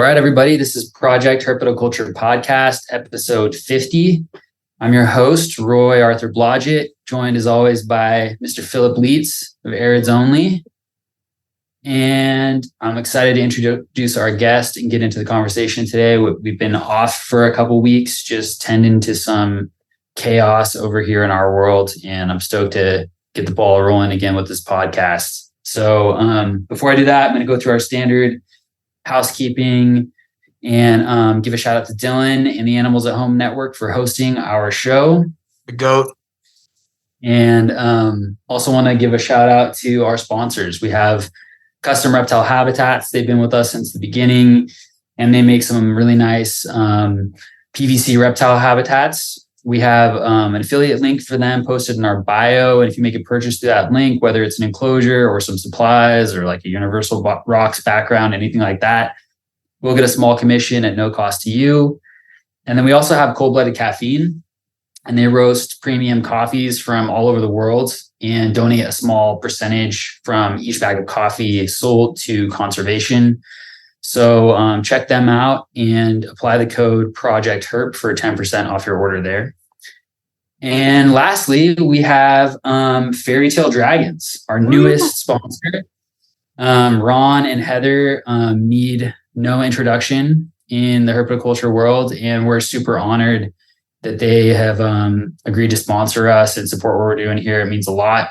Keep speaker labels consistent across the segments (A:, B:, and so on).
A: right, everybody. This is Project Herpetoculture Podcast, episode 50. I'm your host, Roy Arthur Blodgett, joined as always by Mr. Philip Leitz of Arids Only. And I'm excited to introduce our guest and get into the conversation today. We've been off for a couple weeks, just tending to some chaos over here in our world. And I'm stoked to get the ball rolling again with this podcast. So before I do that, I'm going to go through our standard housekeeping and give a shout out to Dylan and the Animals at Home Network for hosting our show.
B: The GOAT.
A: And also want to give a shout out to our sponsors. We have Custom Reptile Habitats. They've been with us since the beginning, and they make some really nice PVC reptile habitats. We have an affiliate link for them posted in our bio. And if you make a purchase through that link, whether it's an enclosure or some supplies or like a universal rocks background, anything like that, we'll get a small commission at no cost to you. And then we also have Cold-Blooded Caffeine, and they roast premium coffees from all over the world and donate a small percentage from each bag of coffee sold to conservation. So check them out and apply the code Project Herp for 10% off your order there. And lastly, we have Fairy Tale Dragons, our newest sponsor. Ron and Heather need no introduction in the herpetoculture world, and we're super honored that they have agreed to sponsor us and support what we're doing here. It means a lot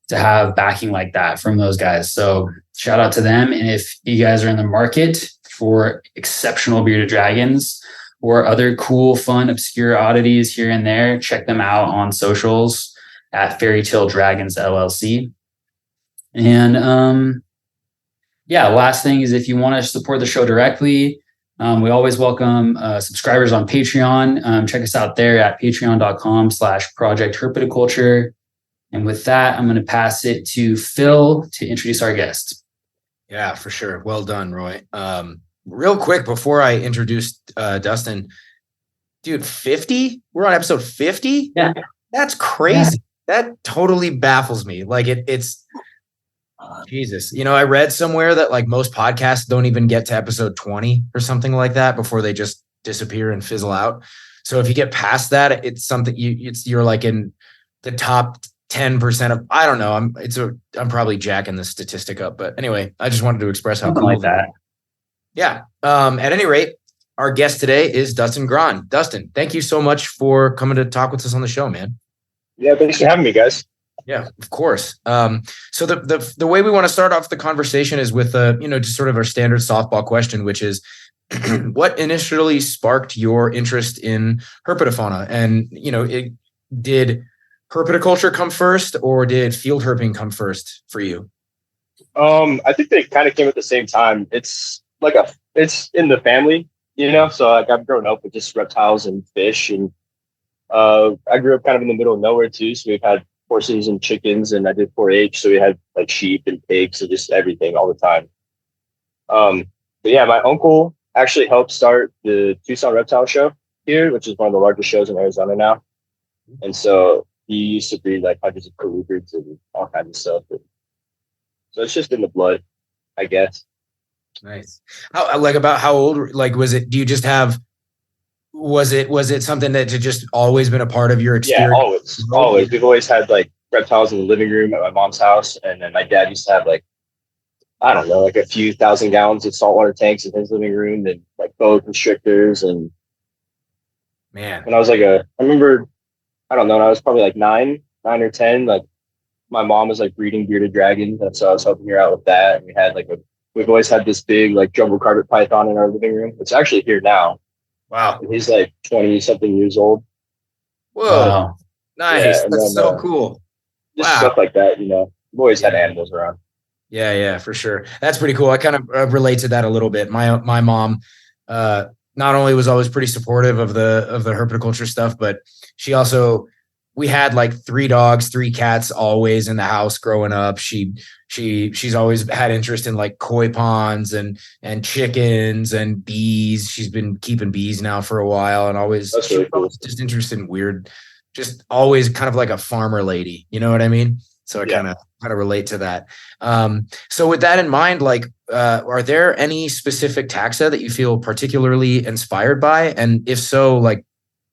A: to have backing like that from those guys. So shout out to them. And if you guys are in the market for exceptional bearded dragons or other cool, fun, obscure oddities here and there, check them out on socials at Fairy Tale Dragons LLC. And last thing is if you want to support the show directly, we always welcome subscribers on Patreon. Check us out there at patreon.com/Project Herpetoculture. And with that, I'm going to pass it to Phil to introduce our guest.
B: Yeah, for sure. Well done, Roy. Real quick, before I introduce Dustin, dude, 50? We're on episode 50?
A: Yeah.
B: That's crazy. Yeah. That totally baffles me. Like it's Jesus. You know, I read somewhere that like most podcasts don't even get to episode 20 or something like that before they just disappear and fizzle out. So if you get past that, it's something you're like in the top 10% of, I don't know. I'm probably jacking the statistic up, but anyway, I just wanted to express how cool
A: like that.
B: Yeah. At any rate, our guest today is Dustin Grahn. Dustin, thank you so much for coming to talk with us on the show, man.
C: Yeah, thanks for having me, guys.
B: Yeah, of course. So the way we want to start off the conversation is with just sort of our standard softball question, which is what initially sparked your interest in herpetofauna? And did herpetoculture come first, or did field herping come first for you?
C: I think they kind of came at the same time. It's in the family, so like I've grown up with just reptiles and fish, and I grew up kind of in the middle of nowhere too. So we've had horses and chickens, and I did 4-H. So we had like sheep and pigs and just everything all the time. But yeah, my uncle actually helped start the Tucson Reptile Show here, which is one of the largest shows in Arizona now. And so he used to breed like hundreds of colubrids and all kinds of stuff. So it's just in the blood, I guess.
B: Nice. How old? Like, was it? Do you just have? Was it something that had just always been a part of your experience?
C: Yeah, always. We've always had like reptiles in the living room at my mom's house, and then my dad used to have like, I don't know, like a few thousand gallons of saltwater tanks in his living room, and like boa constrictors. And
B: man,
C: when I was like I remember, I don't know, when I was probably like 9 or 10, like my mom was like breeding bearded dragons, and so I was helping her out with that. And we had we've always had this big like jungle carpet python in our living room. It's actually here now.
B: Wow.
C: And he's like 20 something years old.
B: Whoa. Wow. Nice. Yeah, that's so cool.
C: Just stuff like that, We've always had animals around.
B: Yeah, for sure. That's pretty cool. I kind of relate to that a little bit. My mom not only was always pretty supportive of the herpetoculture stuff, but she also, we had like 3 dogs, 3 cats always in the house growing up. She's always had interest in like koi ponds and chickens and bees. She's been keeping bees now for a while, and always
C: really cool.
B: just interested in weird, just always kind of like a farmer lady. You know what I mean? So I kind of relate to that. So with that in mind, like, are there any specific taxa that you feel particularly inspired by? And if so, like,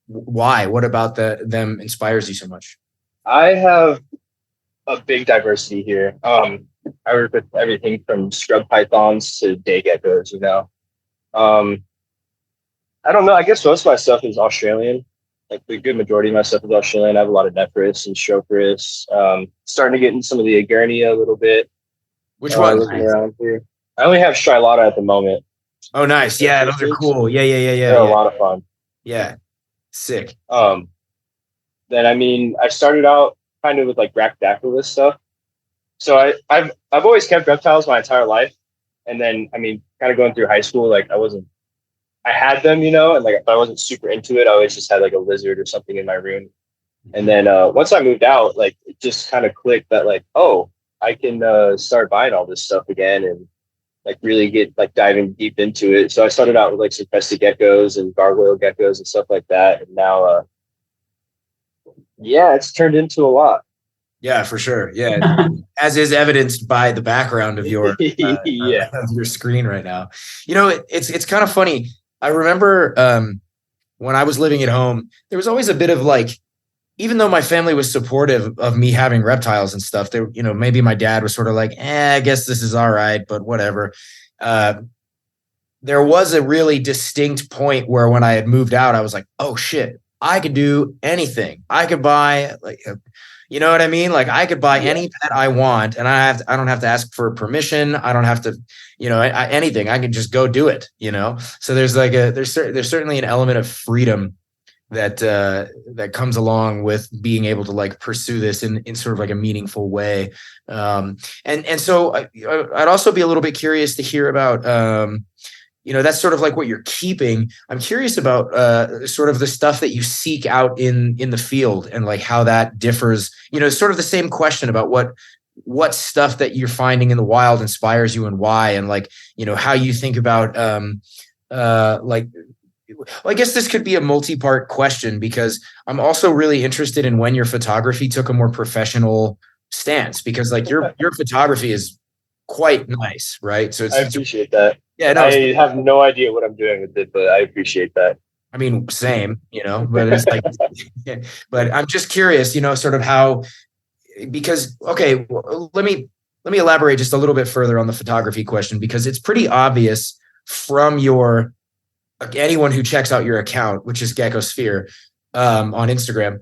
B: why? What about them inspires you so much?
C: I have a big diversity here. I work with everything from scrub pythons to day geckos, I don't know. I guess most of my stuff is Australian. Like the good majority of my stuff is Australian. I have a lot of Nephris and Chopris. Starting to get into some of the Agurnia a little bit.
B: Which one?
C: Looking around here. I only have Strilata at the moment.
B: Oh, nice. Yeah, those are cool. Yeah.
C: They're a lot of fun.
B: Yeah. Sick.
C: Then I started out kind of with like Brachydaculus stuff. So I've always kept reptiles my entire life. And then kind of going through high school, like I had them, and like if I wasn't super into it, I always just had like a lizard or something in my room. And then once I moved out, like it just kind of clicked that like, oh, I can start buying all this stuff again and like really get like diving deep into it. So I started out with like some crested geckos and gargoyle geckos and stuff like that. And now, it's turned into a lot.
B: Yeah, for sure. Yeah, as is evidenced by the background of your of your screen right now. It's kind of funny. I remember when I was living at home, there was always a bit of like, even though my family was supportive of me having reptiles and stuff, they, maybe my dad was sort of like, I guess this is all right, but whatever. There was a really distinct point where when I had moved out, I was like, oh shit, I could do anything. I could buy like, you know what I mean? Like I could buy any pet I want, and I don't have to ask for permission. I don't have to, anything. I can just go do it. So there's like there's certainly an element of freedom that comes along with being able to like pursue this in sort of like a meaningful way. And so I'd also be a little bit curious to hear about. That's sort of like what you're keeping. I'm curious about sort of the stuff that you seek out in the field and like how that differs. Sort of the same question about what stuff that you're finding in the wild inspires you and why, and like, how you think about like, well, I guess this could be a multi-part question because I'm also really interested in when your photography took a more professional stance, because like your photography is quite nice, right? So
C: I appreciate that.
B: Yeah, no,
C: I have no idea what I'm doing with it, but I appreciate that.
B: I mean, same, but it's like, but I'm just curious, sort of how, because, okay, let me elaborate just a little bit further on the photography question, because it's pretty obvious from anyone who checks out your account, which is Geckosphere on Instagram,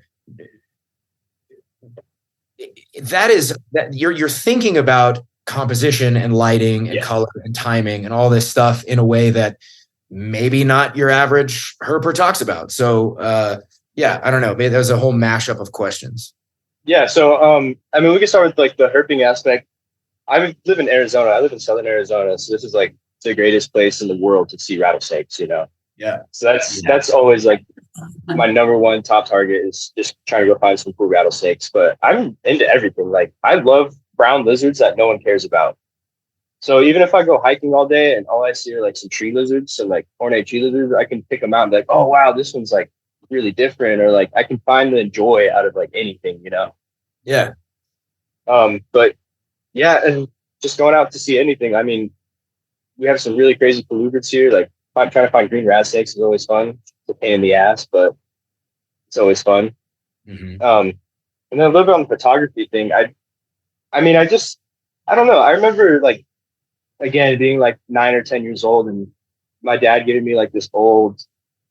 B: that you're thinking about composition and lighting and color and timing and all this stuff in a way that maybe not your average herper talks about. So I don't know. There's a whole mashup of questions.
C: Yeah. So we can start with like the herping aspect. I live in Arizona. I live in Southern Arizona. So this is like the greatest place in the world to see rattlesnakes,
B: Yeah.
C: So that's always like my number one top target is just trying to go find some cool rattlesnakes. But I'm into everything. Like I love brown lizards that no one cares about. So even if I go hiking all day and all I see are like some tree lizards, some like ornate tree lizards, I can pick them out and be like, oh wow, this one's like really different, or like I can find the joy out of like anything,
B: Yeah.
C: But yeah, and just going out to see anything. We have some really crazy colubrids here. Like trying to find green rat snakes is always fun. It's a pain in the ass, but it's always fun.
B: Mm-hmm.
C: And then a little bit on the photography thing. I don't know. I remember like, again, being like 9 or 10 years old and my dad giving me like this old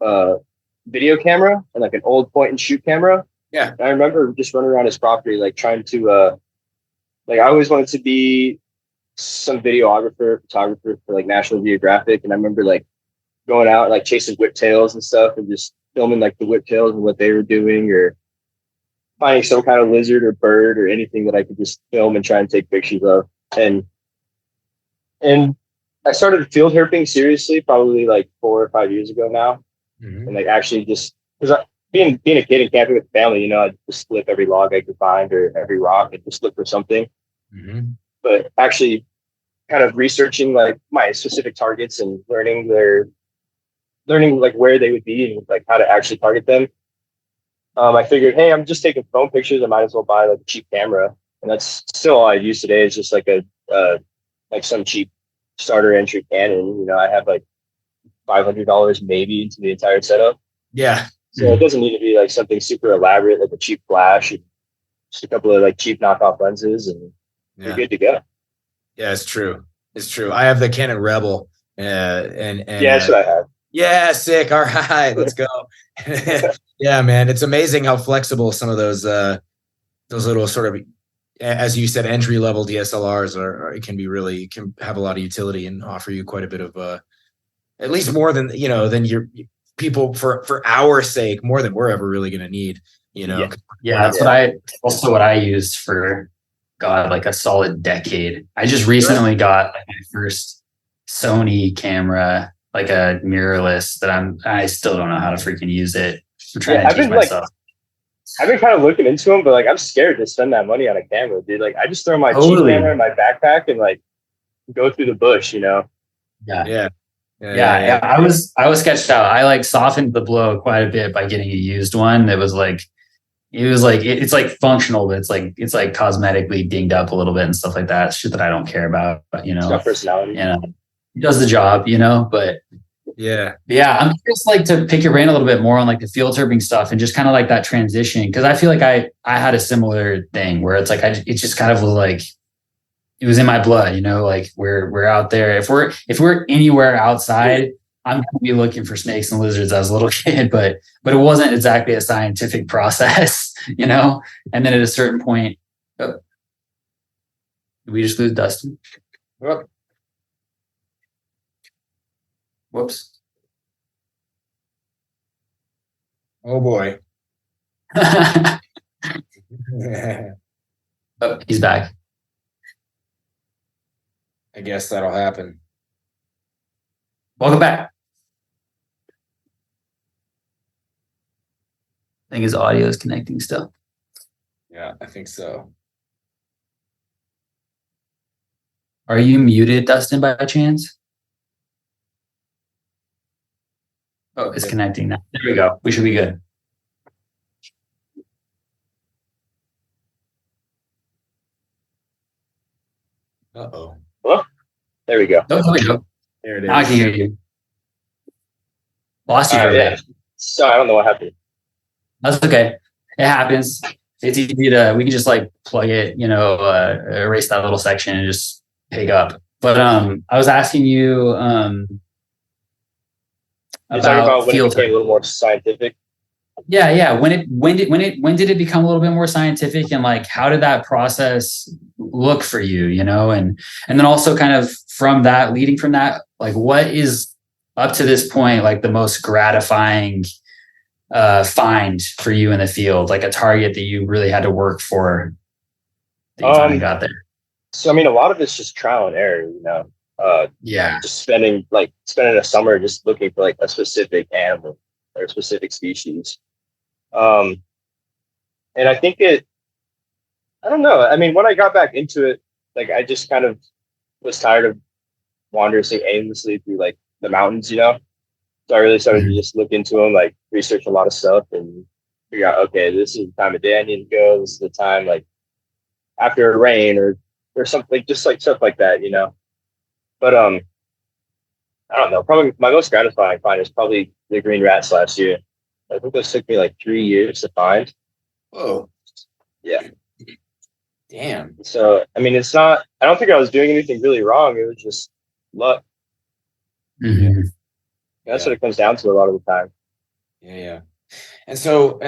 C: video camera and like an old point and shoot camera.
B: Yeah.
C: And I remember just running around his property, like trying to, like I always wanted to be some videographer, photographer for like National Geographic. And I remember like going out and like chasing whiptails and stuff and just filming like the whiptails and what they were doing, or finding some kind of lizard or bird or anything that I could just film and try and take pictures of. And I started field herping seriously probably like 4 or 5 years ago now.
B: Mm-hmm.
C: And like actually just because being a kid and camping with the family, I'd just flip every log I could find or every rock and just look for something.
B: Mm-hmm.
C: But actually kind of researching like my specific targets and learning like where they would be and like how to actually target them. I figured, hey, I'm just taking phone pictures. I might as well buy like a cheap camera and that's still all I use today is just like like some cheap starter entry Canon. You know, I have like $500 maybe into the entire setup.
B: Yeah.
C: So it doesn't need to be like something super elaborate, like a cheap flash, and just a couple of like cheap knockoff lenses, and you're good to go.
B: Yeah, it's true. It's true. I have the Canon Rebel, and
C: yeah, that's what I have.
B: Yeah, sick. All right, let's go. Yeah, man, it's amazing how flexible some of those little sort of, as you said, entry level DSLRs are. It can be really, can have a lot of utility and offer you quite a bit of, at least more than than your people for our sake, more than we're ever really going to need.
A: Yeah, that's what I used for like a solid decade. I just recently got my first Sony camera, like a mirrorless, that I still don't know how to freaking use it. I'm trying to teach myself.
C: I've been kind of looking into them, but like I'm scared to spend that money on a camera, dude. Like I just throw my cheap camera in my backpack and like go through the bush,
A: Yeah. I was sketched out. I like softened the blow quite a bit by getting a used one that was like, it's like functional, but it's like cosmetically dinged up a little bit and stuff like that. Shit that I don't care about, but
C: it's got personality.
A: It does the job, but yeah, I'm just like to pick your brain a little bit more on like the field herping stuff and just kind of like that transition. Cause I feel like I had a similar thing where it's like, it just kind of was like, it was in my blood, like we're out there. If we're anywhere outside, I'm going to be looking for snakes and lizards as a little kid, but it wasn't exactly a scientific process, and then at a certain point, did we just lose Dustin? Whoops.
B: Oh boy.
A: Oh, he's back.
B: I guess that'll happen.
A: Welcome back. I think his audio is connecting still.
B: Yeah, I think so.
A: Are you muted, Dustin, by chance? Oh, it's connecting now. There we go. We should be good.
B: Uh-oh.
C: Well, there we go.
A: Oh, there we go.
B: There it is.
A: Now I can hear you. Lost you for a minute.
C: Sorry, I don't know what happened.
A: That's okay. It happens. It's easy we can just like plug it, erase that little section and just pick up. But I was asking you
C: about when it became a little more scientific.
A: Yeah. When did it become a little bit more scientific, and like how did that process look for you, and then also kind of leading from that, like what is up to this point like the most gratifying find for you in the field, like a target that you really had to work for that you finally got there?
C: So I mean, a lot of it's just trial and error, just spending a summer just looking for like a specific animal or a specific species. And I think I don't know. I mean, when I got back into it, like I just kind of was tired of wandering aimlessly through like the mountains, So I really started to just look into them, like research a lot of stuff and figure out, okay, this is the time of day I need to go. This is the time, like after a rain or something, just like stuff like that, But I don't know. Probably my most gratifying find is probably the green rats last year. I think those took me like 3 years to find.
B: Whoa.
C: Yeah.
B: Damn.
C: So I mean, it's not. I don't think I was doing anything really wrong. It was just luck.
A: Mm-hmm.
C: That's what it comes down to a lot of the time.
B: Yeah. And so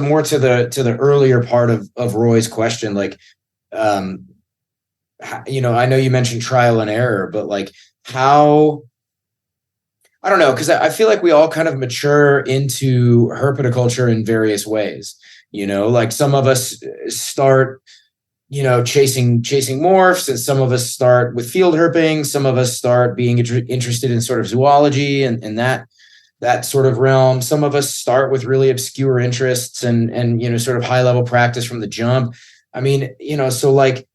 B: more to the earlier part of Roy's question, like, I know you mentioned trial and error, but like how, I don't know, because I feel like we all kind of mature into herpetoculture in various ways. Like some of us start, chasing morphs, and some of us start with field herping. Some of us start being interested in sort of zoology and that sort of realm. Some of us start with really obscure interests and sort of high level practice from the jump. I mean, so like,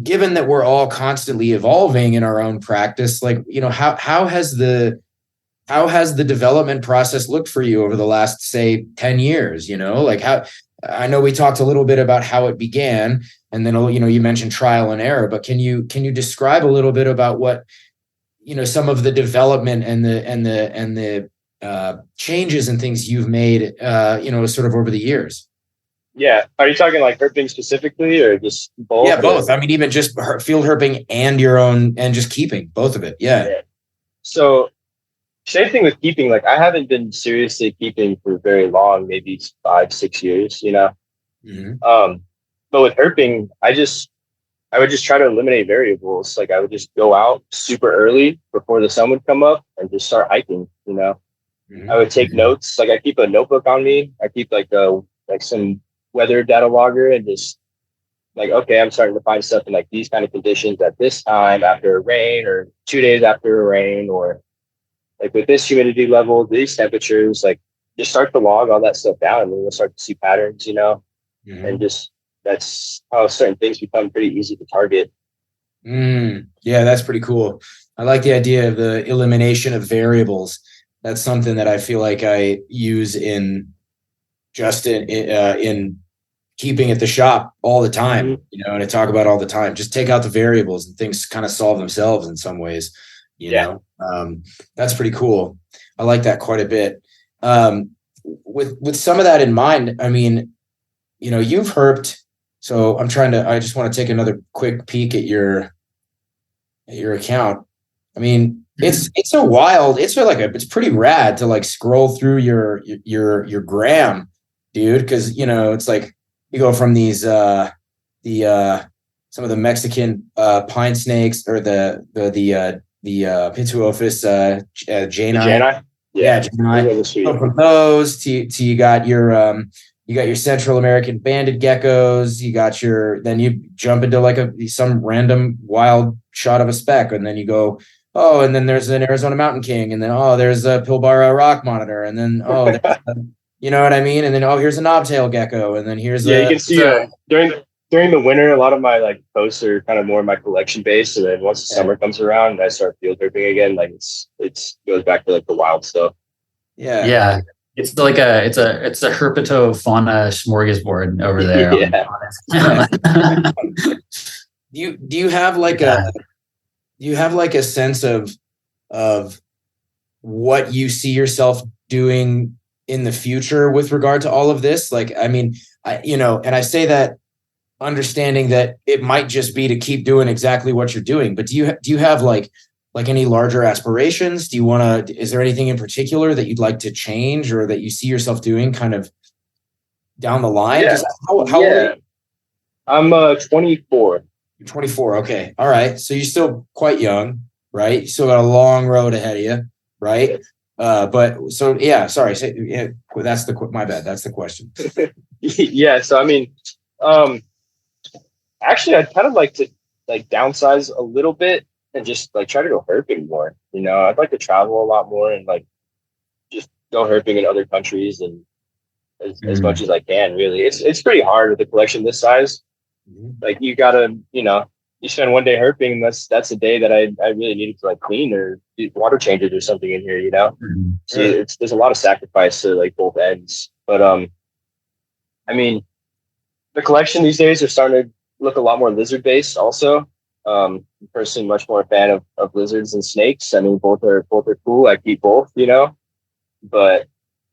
B: given that we're all constantly evolving in our own practice, like, how has the development process looked for you over the last, say, 10 years, like I know we talked a little bit about how it began, and then, you know, you mentioned trial and error, but can you describe a little bit about what, you know, some of the development and the changes and things you've made, you know, sort of over the years?
C: Yeah. Are you talking like herping specifically or just both?
B: Yeah, both. I mean, even just field herping and your own, and just keeping, both of it. Yeah.
C: So same thing with keeping. Like I haven't been seriously keeping for very long, maybe 5-6 years, you know? But with herping, I would just try to eliminate variables. Like I would just go out super early before the sun would come up and just start hiking, you know? I would take notes. Like I keep a notebook on me. I keep like some weather data logger, and just like, okay, I'm starting to find stuff in like these kind of conditions at this time after a rain, or 2 days after a rain, or like with this humidity level, these temperatures. Like just start to log all that stuff down, and then you'll start to see patterns, you know? And just, that's how certain things become pretty easy to target.
B: Yeah, that's pretty cool. I like the idea of the elimination of variables. That's something that I feel like I use in keeping at the shop all the time, you know, and I talk about all the time. Just take out the variables and things kind of solve themselves in some ways, you know. That's pretty cool. I like that quite a bit. With some of that in mind, I mean, you know, you've herped. So I just want to take another quick peek at your account. I mean, it's pretty rad to like scroll through your gram, dude. Cause you know, it's like you go from these, some of the Mexican, pine snakes, or the Pituophis, Jani. Jani. From those to you got your Central American banded geckos. Then you jump into like some random wild shot of a speck, and then you go, oh, and then there's an Arizona Mountain King, and then there's a Pilbara rock monitor, and then you know what I mean, and then here's a knobtail gecko, and then here's
C: you can see during the winter, a lot of my like posts are kind of more my collection based, and then once the summer comes around and I start field herping again, like it goes back to like the wild stuff.
A: Yeah. It's like a herpetofauna smorgasbord over there.
B: Do you have like a sense of what you see yourself doing in the future with regard to all of this? Like, I mean, and I say that understanding that it might just be to keep doing exactly what you're doing, but do you have like any larger aspirations? Is there anything in particular that you'd like to change, or that you see yourself doing kind of down the line? How old are you?
C: I'm 24.
B: You're 24. Okay. All right. So you're still quite young, right? You still got a long road ahead of you, right? But so, yeah, sorry. My bad. That's the question.
C: Yeah. So, I mean, actually I'd kind of like to like downsize a little bit and just like try to go herping more. You know, I'd like to travel a lot more and like just go herping in other countries, and as much as I can, really. It's pretty hard with a collection this size. Like you gotta, you spend one day herping, that's a day that I really needed to like clean or do water changes or something in here, you know? So there's a lot of sacrifice to like both ends. But I mean, the collection these days are starting to look a lot more lizard based also. I'm personally much more a fan of lizards and snakes. I mean, both are cool. I keep both, you know. But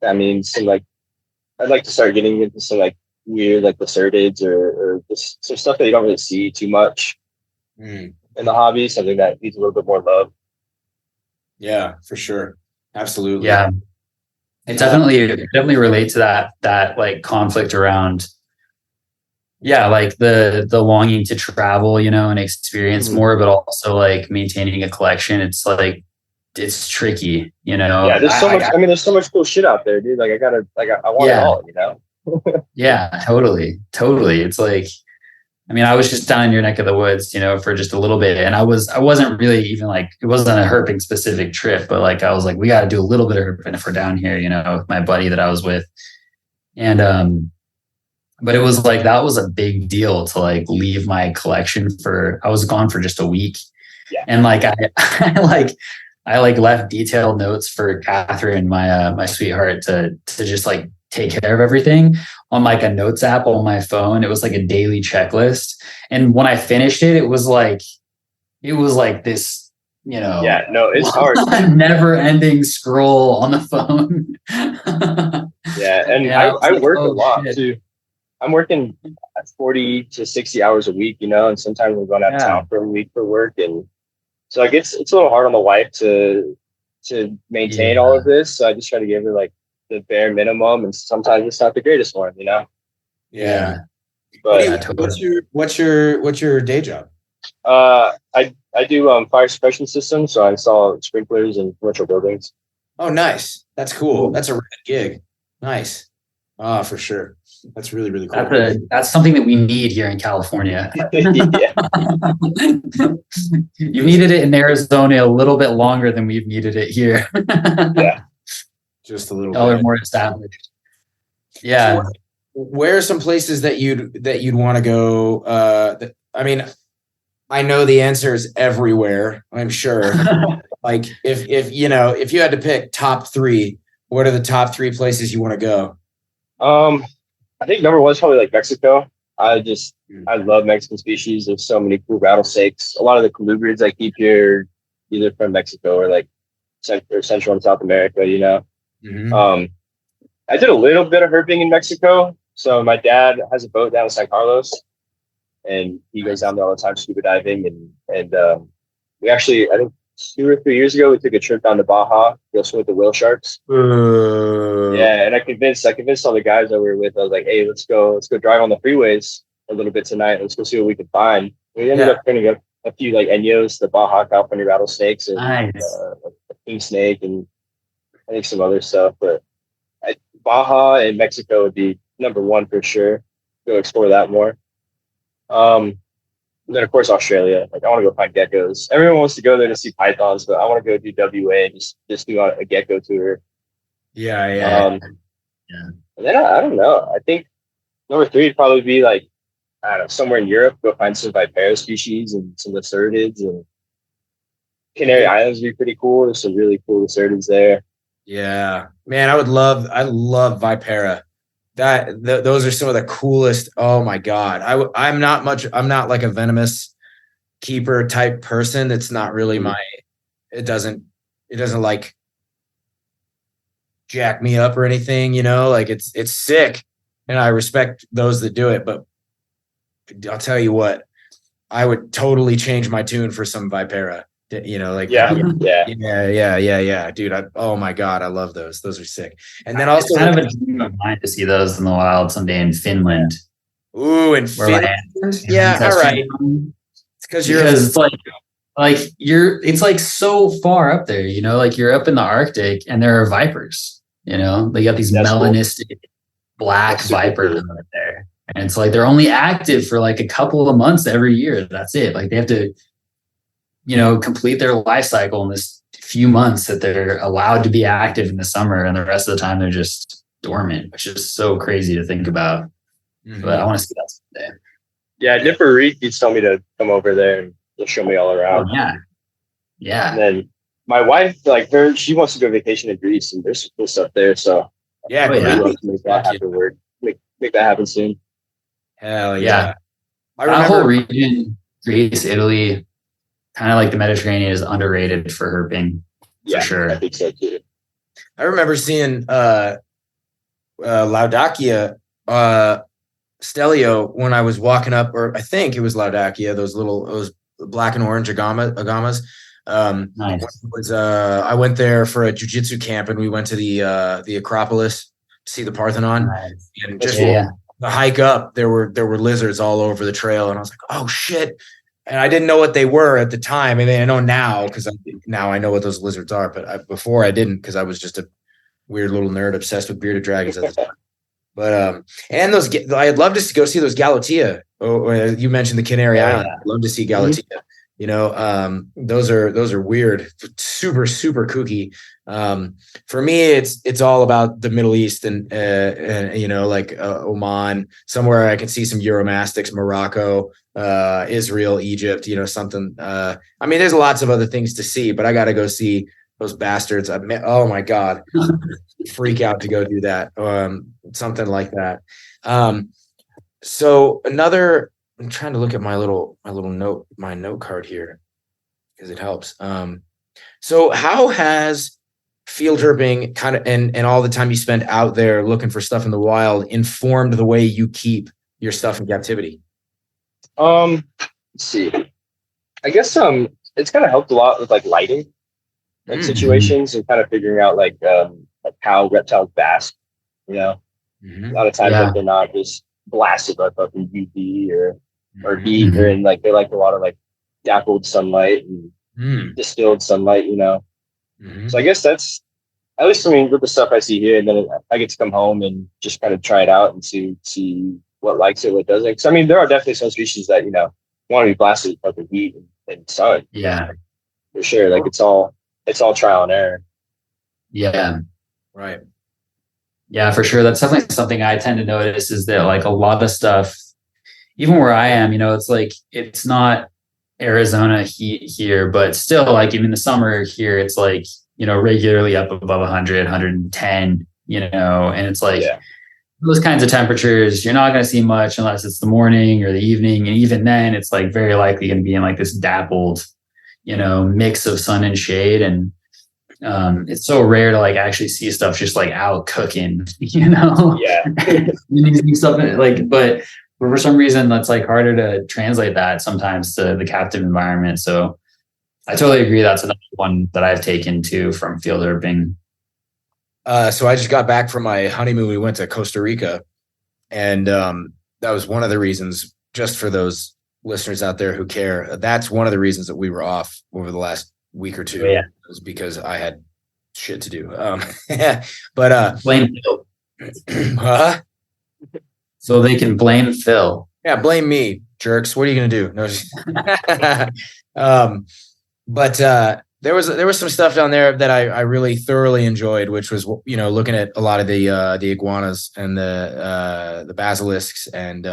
C: I mean, I'd like to start getting into some like weird like lacertids or just some stuff that you don't really see too much in the hobby. Something that needs a little bit more love.
B: Yeah, for sure. Absolutely.
A: Yeah. It definitely relates to that like conflict around, like the longing to travel, and experience more, but also like maintaining a collection. It's like, it's tricky,
C: Yeah, there's so much. There's so much cool shit out there, dude. Like I want it all,
A: Yeah, totally. It's like, I was just down in your neck of the woods, for just a little bit, and I wasn't really even like, it wasn't a herping specific trip, but like I was like, we got to do a little bit of herping if we're down here, with my buddy that I was with, and but it was like, that was a big deal to like leave my collection I was gone for just a week.
C: Yeah.
A: And like, I left detailed notes for Catherine, my sweetheart, to just like take care of everything. on like a notes app on my phone. It was like a daily checklist. And when I finished it, it was like this,
C: Yeah, no, it's hard.
A: never ending scroll on the phone.
C: Yeah. And
A: And
C: I
A: like,
C: work a
A: oh,
C: lot
A: shit.
C: too. I'm working 40 to 60 hours a week, and sometimes we're going out of
A: Yeah.
C: town for a week for work. And so it's a little hard on the wife to maintain all
A: Yeah.
C: of this. So I just try to give her like the bare minimum. And sometimes it's not the greatest one,
A: Yeah.
C: but
A: Yeah, totally.
B: What's your day job?
C: I do fire suppression systems. So I install sprinklers in commercial buildings.
B: Oh, nice. That's cool. That's a rad gig. Nice. Ah, for sure. That's really, really cool.
A: That's something that we need here in California.
C: Yeah.
A: You've needed it in Arizona a little bit longer than we've needed it here.
C: Yeah.
B: Just a little
A: Y'all are
B: bit.
A: more established. Yeah.
B: So where are some places that you'd want to go? I mean, I know the answer is everywhere, I'm sure. Like if you had to pick top 3, what are the top 3 places you want to go?
C: I think number 1 is probably like Mexico. I love Mexican species. There's so many cool rattlesnakes. A lot of the colubrids I keep here, either from Mexico or like Central and South America.
B: Mm-hmm.
C: I did a little bit of herping in Mexico. So my dad has a boat down in San Carlos, and he goes down there all the time scuba diving. And we actually, I think 2 or 3 years ago, we took a trip down to Baja to go swim with the whale sharks. Yeah, and I convinced all the guys that we were with. I was like, "Hey, let's go drive on the freeways a little bit tonight. Let's go see what we can find." We ended up picking up a few like Enyos, the Baja California rattlesnakes, and a king snake, and I think some other stuff. But Baja and Mexico would be number 1 for sure. Go explore that more. And then of course Australia. Like I want to go find geckos. Everyone wants to go there to see pythons, but I want to go do WA and just do a gecko tour.
B: Yeah.
C: And then I don't know. I think number 3 would probably be like, I don't know, somewhere in Europe. Go find some vipera species and some laceridids, and Canary Islands would be pretty cool. There's some really cool laceridids there.
B: Yeah, man, I love vipera. Those are some of the coolest. Oh my God. I'm not like a venomous keeper type person. It's not really it doesn't like jack me up or anything, like it's sick. And I respect those that do it, but I'll tell you what, I would totally change my tune for some vipera. Yeah, dude. Oh my God, I love those. Those are sick. And then also,
A: it's kind of a dream of mine to see those in the wild someday in Finland.
B: Ooh, in Finland, yeah, all right. It's because
A: it's it's like so far up there, like you're up in the Arctic and there are vipers. They got these melanistic black vipers up there, and it's like they're only active for like a couple of months every year. That's it. Like they have to complete their life cycle in this few months that they're allowed to be active in the summer, and the rest of the time they're just dormant, which is so crazy to think about. Mm-hmm. But I want to see that someday.
C: Yeah, Nipper Reed keeps telling me to come over there and they'll show me all around.
A: Oh, yeah.
C: And then my wife, she wants to go vacation in Greece, and there's some cool stuff there. So
B: yeah,
C: make that happen. Make that happen soon.
B: Hell yeah!
A: I remember that whole region, Greece, Italy. Kind of like the Mediterranean is underrated for herping, for sure.
C: I think so too.
B: I remember seeing Laudakia Stelio when I was walking up, or I think it was Laudakia, those black and orange agamas.
A: Nice.
B: I went there for a jiu-jitsu camp, and we went to the Acropolis to see the Parthenon.
A: Nice.
B: And just the hike up, there were lizards all over the trail, and I was like, oh shit. And I didn't know what they were at the time. I mean, I know now because now I know what those lizards are. But before I didn't, because I was just a weird little nerd obsessed with bearded dragons at the time. But and I'd love to go see those Galatea. You mentioned the Canary Island. I'd love to see Galatea. Mm-hmm. Those are weird, super super kooky. For me, it's all about the Middle East and like Oman, somewhere I can see some Euromastics, Morocco, Israel, Egypt, something. I mean, there's lots of other things to see, but I got to go see those bastards. Oh my God, freak out to go do that. Something like that. So I'm trying to look at my note card here because it helps. So how has field herping kind of and all the time you spend out there looking for stuff in the wild informed the way you keep your stuff in captivity?
C: Let's see. I guess it's kind of helped a lot with like lighting, like situations, and kind of figuring out like how reptiles bask. You know, a lot of times like they're not just blasted by fucking UV or heat, or in like they like a lot of like dappled sunlight and distilled sunlight. You know, so I guess that's at least, I mean, with the stuff I see here, and then I get to come home and just kind of try it out and see what likes it, what doesn't. Because I mean, there are definitely some species that, you know, want to be blasted with fucking heat and sun.
A: Yeah,
C: for sure. Like it's all trial and error.
A: Yeah.
B: Right.
A: Yeah, for sure. That's definitely something I tend to notice is that like a lot of stuff, even where I am, you know, it's like, it's not Arizona heat here, but still like even the summer here, it's like, you know, regularly up above 100, 110, you know, and it's like those kinds of temperatures, you're not going to see much unless it's the morning or the evening. And even then it's like very likely going to be in like this dappled, you know, mix of sun and shade. And it's so rare to like actually see stuff just like out cooking, you know?
C: Yeah.
A: Something like, but for some reason that's like harder to translate that sometimes to the captive environment. So I totally agree. That's another one that I've taken too from field herping.
B: So I just got back from my honeymoon. We went to Costa Rica, and that was one of the reasons, just for those listeners out there who care, that's one of the reasons that we were off over the last week or two.
A: Yeah.
B: Was because I had shit to do. But
A: blame Phil.
B: Huh?
A: So they can blame Phil.
B: Yeah, blame me, jerks. What are you gonna do? No. But there was some stuff down there that I really thoroughly enjoyed, which was, you know, looking at a lot of the iguanas and the basilisks and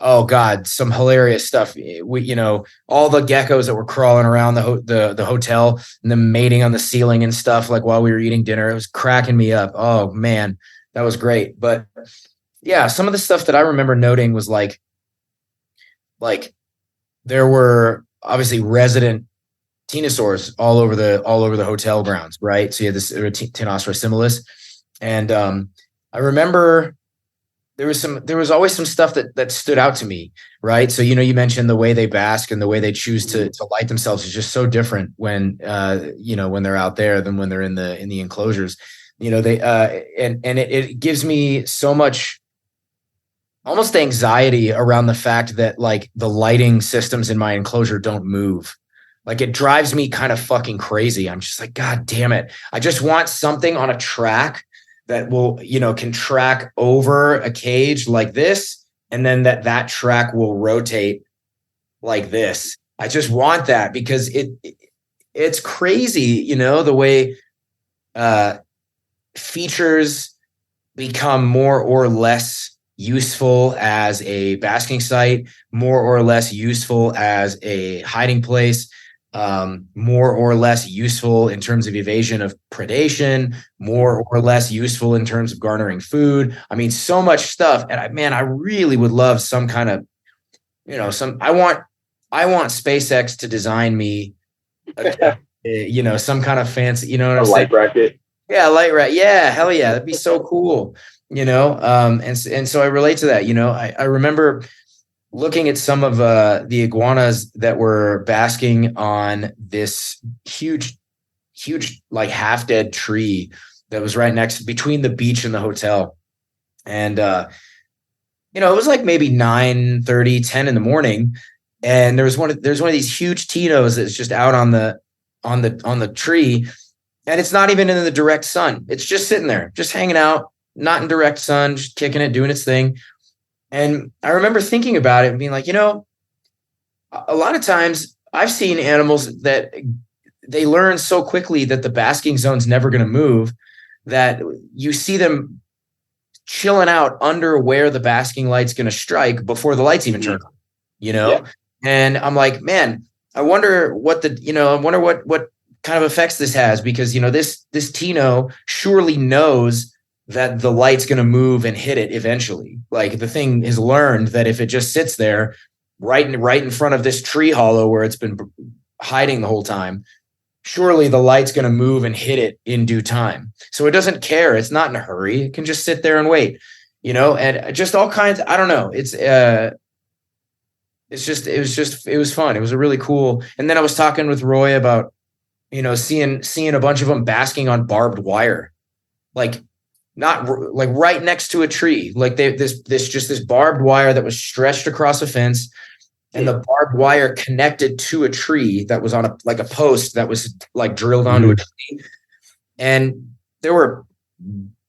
B: oh God, some hilarious stuff. We, you know, all the geckos that were crawling around the hotel and the mating on the ceiling and stuff, like while we were eating dinner, it was cracking me up. Oh man, that was great. But yeah, some of the stuff that I remember noting was like there were obviously resident tenosaurs all over the hotel grounds, right? So you had this Tenostra similis, and I remember there was always some stuff that stood out to me, right? So, you know, you mentioned the way they bask and the way they choose to light themselves is just so different when you know, when they're out there than when they're in the enclosures. You know, they and it gives me so much almost anxiety around the fact that like the lighting systems in my enclosure don't move. Like it drives me kind of fucking crazy. I'm just like, God damn it. I just want something on a track that will, you know, can track over a cage like this. And then that track will rotate like this. I just want that because it's crazy, you know, the way features become more or less useful as a basking site, more or less useful as a hiding place, more or less useful in terms of evasion of predation, more or less useful in terms of garnering food. I mean, so much stuff. And I really would love some kind of, you know, I want SpaceX to design me, you know, some kind of fancy, you know what I'm saying?
C: Light bracket.
B: Yeah, light rack. Yeah, hell yeah, that'd be so cool. You know, and so I relate to that. You know, I remember looking at some of the iguanas that were basking on this huge like half dead tree that was right between the beach and the hotel. And you know, it was like maybe 9:30, 10 in the morning, and there's one of these huge Tinos that's just out on the tree, and it's not even in the direct sun. It's just sitting there, just hanging out, not in direct sun, just kicking it, doing its thing. And I remember thinking about it and being like, you know, a lot of times I've seen animals that they learn so quickly that the basking zone's never going to move, that you see them chilling out under where the basking light's going to strike before the lights even turn on, you know? Yeah. And I'm like, man, I wonder what kind of effects this has, because, this Tino surely knows that the light's going to move and hit it eventually. Like, the thing has learned that if it just sits there right in front of this tree hollow where it's been hiding the whole time, surely the light's going to move and hit it in due time. So it doesn't care. It's not in a hurry. It can just sit there and wait, and just all kinds. I don't know. It was fun. It was a really cool. And then I was talking with Roy about, seeing a bunch of them basking on barbed wire, like not like right next to a tree. Like this barbed wire that was stretched across a fence, and the barbed wire connected to a tree that was on a post that was like drilled onto a tree. And there were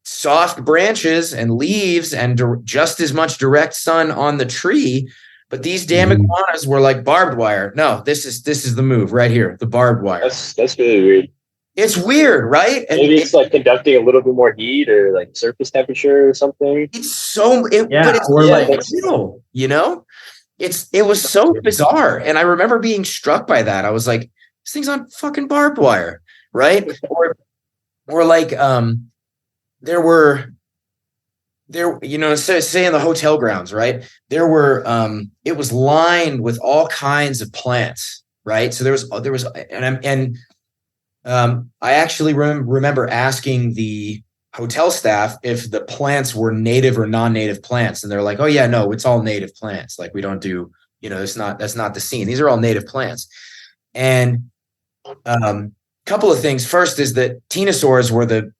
B: soft branches and leaves and just as much direct sun on the tree. But these damn iguanas were like barbed wire. No, this is the move right here. The barbed wire.
C: That's really weird.
B: It's weird, right?
C: Maybe it's like conducting a little bit more heat or like surface temperature or something.
B: It's but it's real, It was so bizarre. And I remember being struck by that. I was like, this thing's on fucking barbed wire, right? or like say in the hotel grounds, right? There were it was lined with all kinds of plants, right? So there was I actually remember asking the hotel staff if the plants were native or non-native plants, and they're like, "Oh yeah, no, it's all native plants. Like, we don't do, that's not the scene. These are all native plants." And couple of things. First is that pterosaurs were the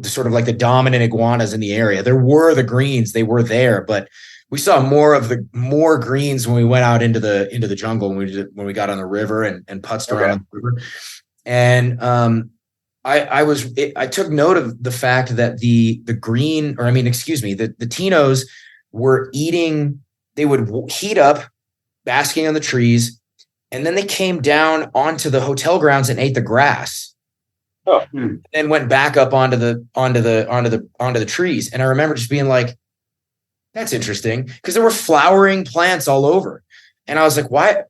B: sort of like the dominant iguanas in the area. There were the greens, they were there, but we saw more greens when we went out into the jungle when we got on the river and putzed around on the river. And I took note of the fact that the Tinos were eating. They would heat up, basking on the trees, and then they came down onto the hotel grounds and ate the grass.
C: Oh.
B: And went back up onto the trees. And I remember just being like, that's interesting, because there were flowering plants all over. And I was like, why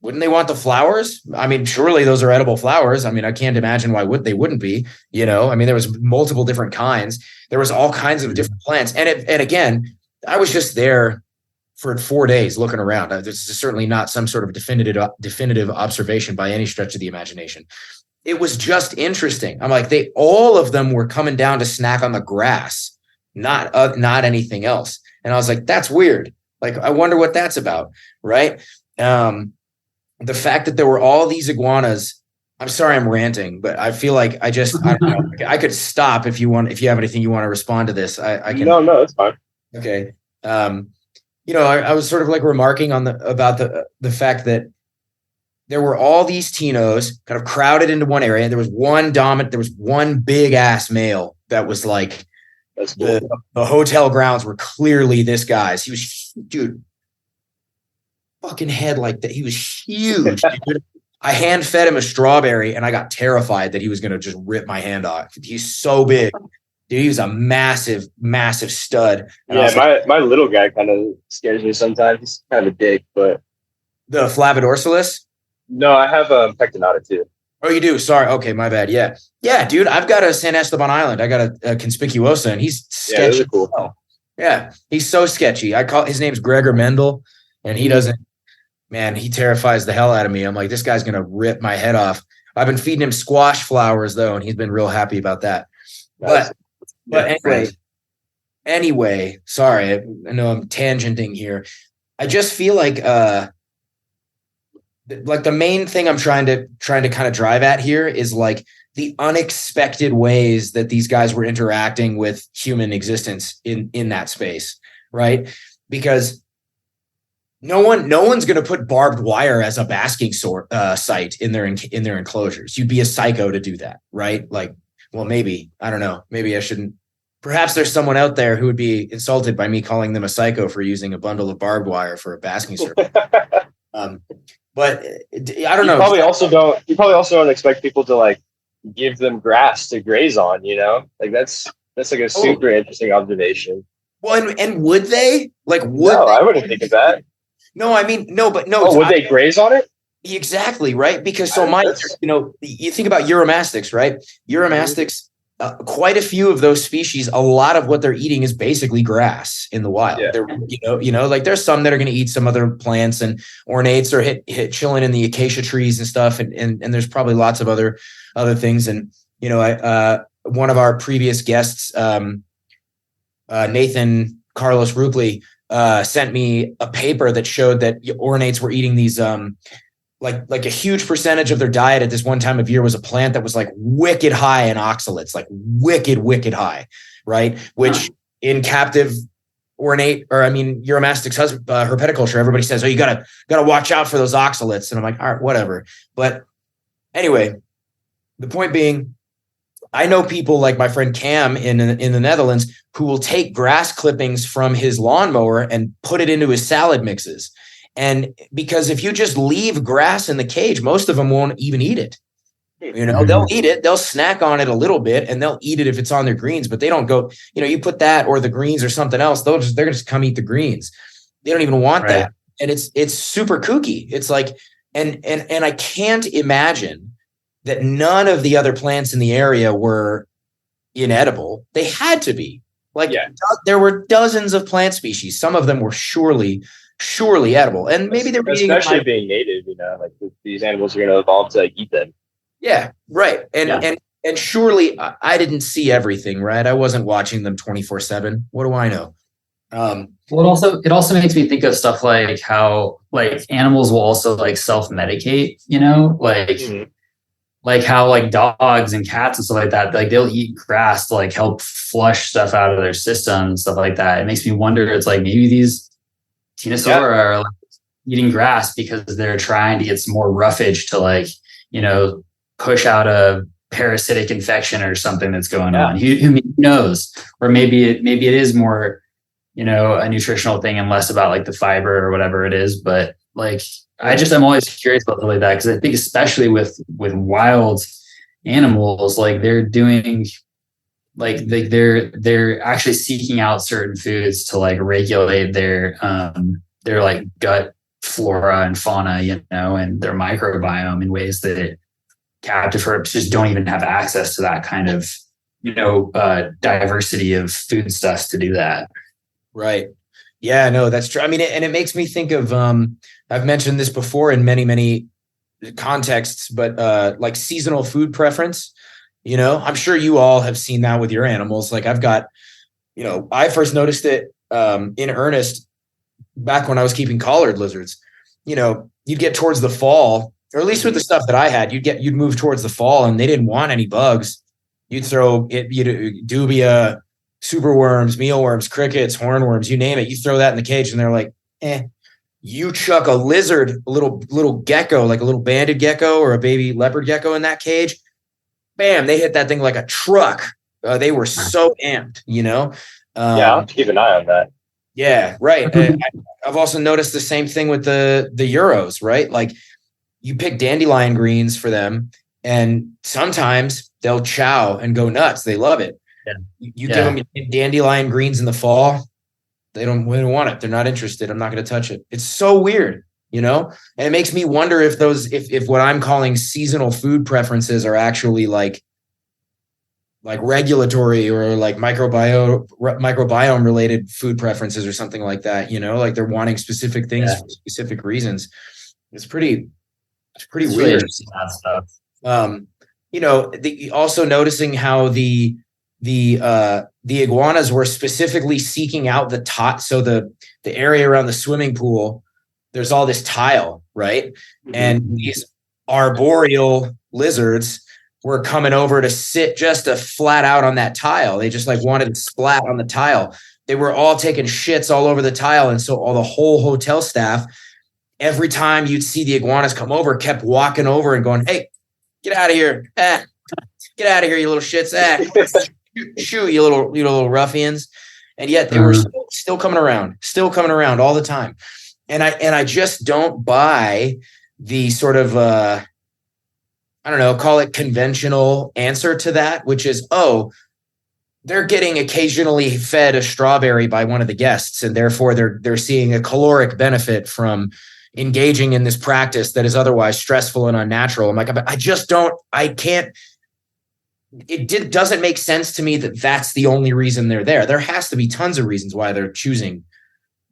B: wouldn't they want the flowers? I mean, surely those are edible flowers. I mean, I can't imagine why they wouldn't be, I mean, there was multiple different kinds. There was all kinds of different plants. And again, I was just there for 4 days looking around. This is certainly not some sort of definitive observation by any stretch of the imagination. It was just interesting. I'm like, all of them were coming down to snack on the grass, not anything else. And I was like, that's weird. Like, I wonder what that's about, right? The fact that there were all these iguanas. I'm sorry, I'm ranting, but I feel like I don't know. I could stop if you have anything you want to respond to this. I can.
C: No, that's fine.
B: Okay. I was sort of like remarking about the fact that there were all these Tinos kind of crowded into one area. And there was one big ass male that was like,
C: that's cool.
B: The hotel grounds were clearly this guy's. He was, dude, fucking head like that. He was huge, dude. I hand fed him a strawberry and I got terrified that he was going to just rip my hand off. He's so big. Dude, he was a massive, massive stud. And
C: my little guy kind of scares me sometimes. He's kind of a dick, but
B: the Flavidorsalis?
C: No, I have a Pectinata too.
B: Oh, you do? Sorry. Okay, my bad. Yeah, dude. I've got a San Esteban Island. I got a Conspicuosa, and he's sketchy.
C: Yeah, cool.
B: Oh, yeah, he's so sketchy. His name's Gregor Mendel, and he doesn't. Man, he terrifies the hell out of me. I'm like, this guy's gonna rip my head off. I've been feeding him squash flowers though, and he's been real happy about that. But anyway, sorry, I know I'm tangenting here. I just feel like the main thing I'm trying to kind of drive at here is like the unexpected ways that these guys were interacting with human existence in that space, right? Because no one's going to put barbed wire as a basking site in their enclosures. You'd be a psycho to do that, right? Like, well, maybe, I don't know. Maybe I shouldn't. Perhaps there's someone out there who would be insulted by me calling them a psycho for using a bundle of barbed wire for a basking surface. But I don't know.
C: You probably also don't expect people to like give them grass to graze on, Like that's like a super interesting observation.
B: Well, and would they? Like,
C: I wouldn't think of that.
B: No, I mean, no, but no.
C: Oh, would they graze on it?
B: Exactly, right? Because so my, you think about Uromastyx, right? Uromastyx, quite a few of those species, a lot of what they're eating is basically grass in the wild.
C: Yeah.
B: They're, like there's some that are going to eat some other plants, and ornates or hit chilling in the acacia trees and stuff. And there's probably lots of other things. And, one of our previous guests, Nathan Carlos Rupley, sent me a paper that showed that ornates were eating these, like a huge percentage of their diet at this one time of year was a plant that was like wicked high in oxalates, like wicked high, right? Which in captive ornate, Uromastyx herpetoculture, everybody says, oh, you gotta watch out for those oxalates. And I'm like, all right, whatever. But anyway, the point being, I know people like my friend Cam in the Netherlands who will take grass clippings from his lawnmower and put it into his salad mixes. And because if you just leave grass in the cage, most of them won't even eat it. They'll eat it, they'll snack on it a little bit, and they'll eat it if it's on their greens, but they don't go, you put that or the greens or something else, they're gonna just come eat the greens. They don't even want that. And it's super kooky. It's like, and I can't imagine that none of the other plants in the area were inedible. They had to be. There were dozens of plant species. Some of them were surely edible, and maybe they're
C: especially being native. Like these animals are going to evolve to eat them.
B: Yeah, right. And surely I didn't see everything, right? I wasn't watching them 24/7. What do I know?
A: Well, it also makes me think of stuff like how like animals will also like self-medicate. Like how like dogs and cats and stuff like that, like they'll eat grass to like help flush stuff out of their system and stuff like that. It makes me wonder, it's like maybe these Tenosaura are like eating grass because they're trying to get some more roughage to like, push out a parasitic infection or something that's going on. Who knows? Or maybe it is more, a nutritional thing and less about like the fiber or whatever it is. But like, I'm always curious about stuff like that, because I think especially with wild animals, like they're doing like they're actually seeking out certain foods to like regulate their like gut flora and fauna, and their microbiome in ways that captive herps just don't even have access to that kind of diversity of foodstuffs to do that.
B: Right. Yeah, no, that's true. I mean, and it makes me think of, I've mentioned this before in many, many contexts, but like seasonal food preference, I'm sure you all have seen that with your animals. Like I've got, I first noticed it in earnest back when I was keeping collared lizards. You'd get towards the fall, or at least with the stuff that I had, you'd move towards the fall and they didn't want any bugs. You'd throw it, dubia, superworms, mealworms, crickets, hornworms, you name it. You throw that in the cage and they're like, You chuck a lizard, a little gecko, like a little banded gecko or a baby leopard gecko in that cage, bam, they hit that thing like a truck. They were so amped,
C: I'll have to keep an eye on that.
B: Yeah, right. I've also noticed the same thing with the Euros, right? Like you pick dandelion greens for them, and sometimes they'll chow and go nuts. They love it. Yeah. You give them dandelion greens in the fall, they don't want it. They're not interested. I'm not going to touch it. It's so weird, and it makes me wonder if if what I'm calling seasonal food preferences are actually like regulatory or like microbiome related food preferences or something like that, like they're wanting specific things for specific reasons. It's pretty weird. Also noticing how the iguanas were specifically seeking out the tot. So the area around the swimming pool, there's all this tile, right? Mm-hmm. And these arboreal lizards were coming over to sit just a flat out on that tile. They just like wanted to splat on the tile. They were all taking shits all over the tile. And so the whole hotel staff, every time you'd see the iguanas come over, kept walking over and going, "Hey, get out of here. Get out of here, you little shits. Shoot, you little ruffians." And yet they were still coming around all the time. And I just don't buy the sort of, I don't know, call it conventional answer to that, which is, they're getting occasionally fed a strawberry by one of the guests, and therefore they're seeing a caloric benefit from, engaging in this practice that is otherwise stressful and unnatural. I'm like, I can't, doesn't make sense to me that that's the only reason they're there. There has to be tons of reasons why they're choosing,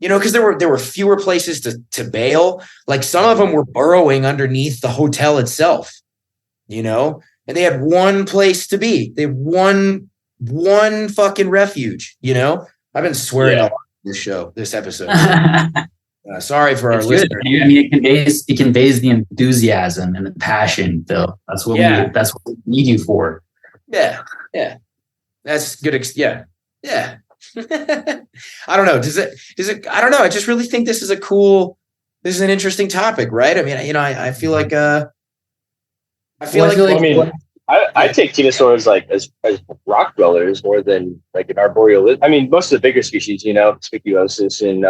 B: because there were fewer places to bail. Like some of them were burrowing underneath the hotel itself, and they had one place to be. They had one fucking refuge, I've been swearing a lot this episode. Sorry for our listeners.
A: I mean, it conveys the enthusiasm and the passion, Phil. That's what we need you for.
B: Yeah. That's good. Yeah. I don't know. Does it, I don't know. I just really think this is an interesting topic, right? I mean, I feel like,
C: I take Tenosaurs as rock dwellers more than like an arboreal. I mean, most of the bigger species, Spicuosus and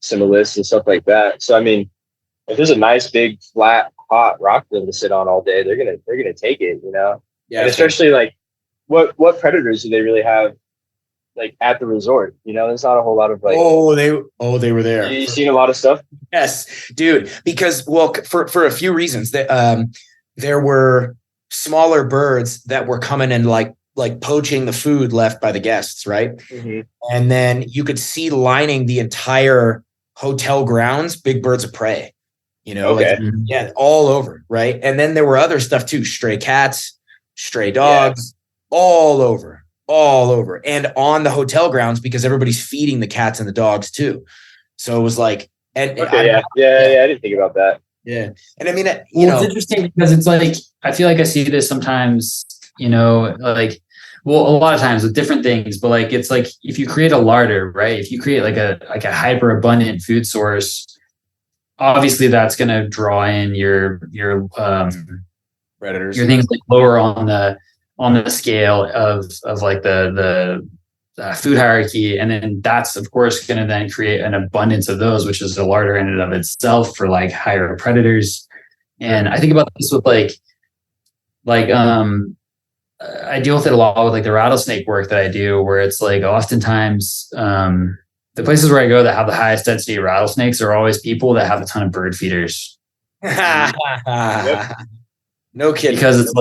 C: Similis and stuff like that. So I mean, if there's a nice big flat hot rock for them to sit on all day, they're gonna take it, Yeah, and especially like what predators do they really have like at the resort? There's not a whole lot of like
B: they were there.
C: You seen a lot of stuff?
B: Yes, dude. Because for a few reasons that there were smaller birds that were coming and like poaching the food left by the guests, right?
C: Mm-hmm.
B: And then you could see lining the entire hotel grounds, big birds of prey,
C: Okay.
B: All over, right? And then there were other stuff too, stray cats, stray dogs, all over, and on the hotel grounds because everybody's feeding the cats and the dogs too. So it was like,
C: I didn't think about that.
B: Yeah, and I mean,
A: it's interesting because it's like I feel like I see this sometimes, a lot of times with different things, but like it's like if you create a larder, right? If you create like a hyper abundant food source, obviously that's going to draw in your
B: predators,
A: your things like lower on the scale of like the food hierarchy, and then that's of course going to then create an abundance of those, which is a larder in and of itself for like higher predators. And I think about this with I deal with it a lot with like the rattlesnake work that I do, where it's like oftentimes the places where I go that have the highest density of rattlesnakes are always people that have a ton of bird feeders.
B: Yep. No kidding.
A: Because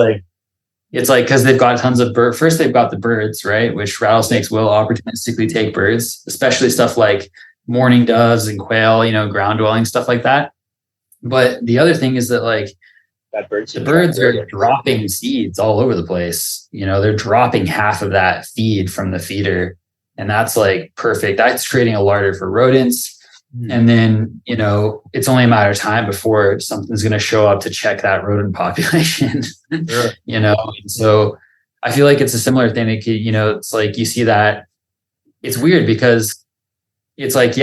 A: because they've got tons of birds. First, they've got the birds, right? Which rattlesnakes will opportunistically take birds, especially stuff like mourning doves and quail, ground dwelling, stuff like that. But the other thing is that the birds are dropping seeds all over the place. They're dropping half of that feed from the feeder. And that's like perfect. That's creating a larder for rodents. And then, it's only a matter of time before something's going to show up to check that rodent population,
B: Sure.
A: And so I feel like it's a similar thing. It's like you see that it's weird because it's like,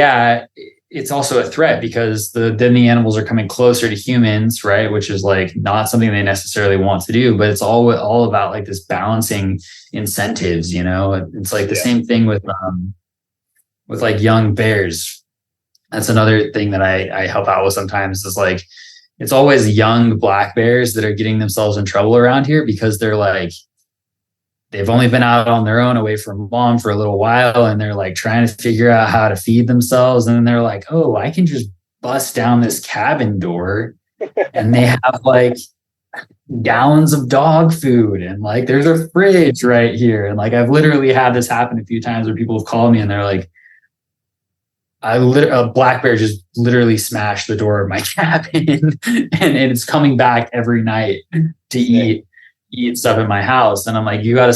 A: it's also a threat because then the animals are coming closer to humans, right? Which is like not something they necessarily want to do, but it's all about like this balancing incentives, It's like the same thing with like young bears. That's another thing that I help out with sometimes is like, it's always young black bears that are getting themselves in trouble around here because they're like, they've only been out on their own away from mom for a little while. And they're like trying to figure out how to feed themselves. And then they're like, oh, I can just bust down this cabin door and they have like gallons of dog food. And like, there's a fridge right here. And like, I've literally had this happen a few times where people have called me and they're like, a black bear just literally smashed the door of my cabin and it's coming back every night to eat stuff in my house. And I'm like, you've got to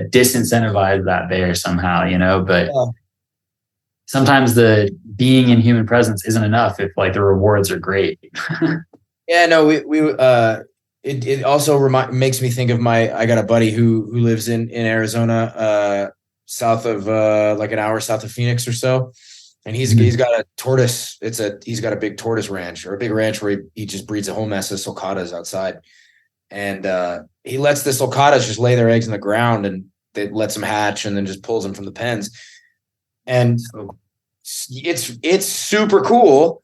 A: disincentivize that bear somehow, but sometimes the being in human presence isn't enough if like the rewards are great.
B: Yeah, no, it also makes me think of I got a buddy who lives in Arizona, south of like an hour south of Phoenix or so. And he's got a tortoise. He's got a big tortoise ranch or a big ranch where he just breeds a whole mess of sulcatas outside. And he lets the sulcatas just lay their eggs in the ground and it lets them hatch and then just pulls them from the pens. And it's super cool.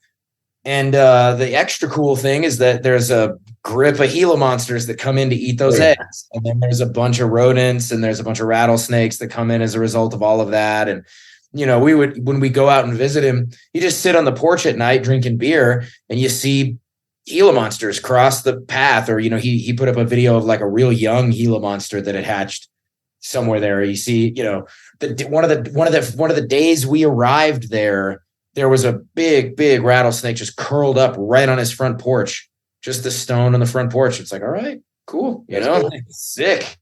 B: And the extra cool thing is that there's a grip of Gila monsters that come in to eat those eggs. And then there's a bunch of rodents and there's a bunch of rattlesnakes that come in as a result of all of that. And when we go out and visit him, you just sit on the porch at night drinking beer and you see Gila monsters cross the path. Or, he put up a video of like a real young Gila monster that had hatched somewhere there. You see, one of the days we arrived there was a big rattlesnake just curled up right on his front porch, just the stone on the front porch. It's like, all right, cool. Cool. Sick.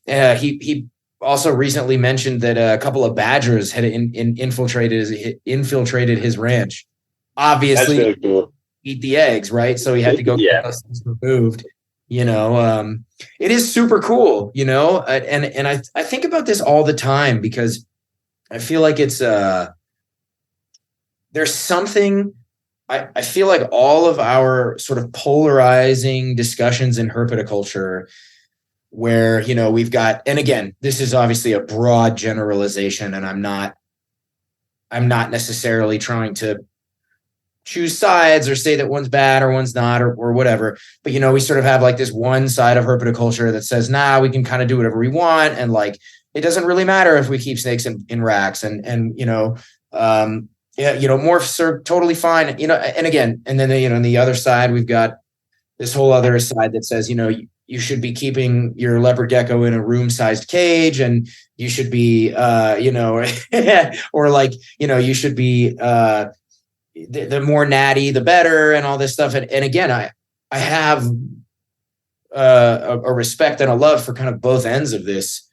B: He also recently mentioned that a couple of badgers had infiltrated his ranch. Obviously, that's really cool. Eat the eggs, right? So he had to go get those things removed. It is super cool, and I think about this all the time because I feel like it's there's something. I feel like all of our sort of polarizing discussions in herpetoculture, where we've got, and again, this is obviously a broad generalization, and I'm not necessarily trying to choose sides or say that one's bad or one's not or whatever. But, we sort of have like this one side of herpetoculture that says, nah, we can kind of do whatever we want. And like, it doesn't really matter if we keep snakes in racks and morphs are totally fine. And again, and then, on the other side, we've got this whole other side that says, you should be keeping your leopard gecko in a room-sized cage, and you should be, or like, you should be, the more natty, the better, and all this stuff. And again, I have a respect and a love for kind of both ends of this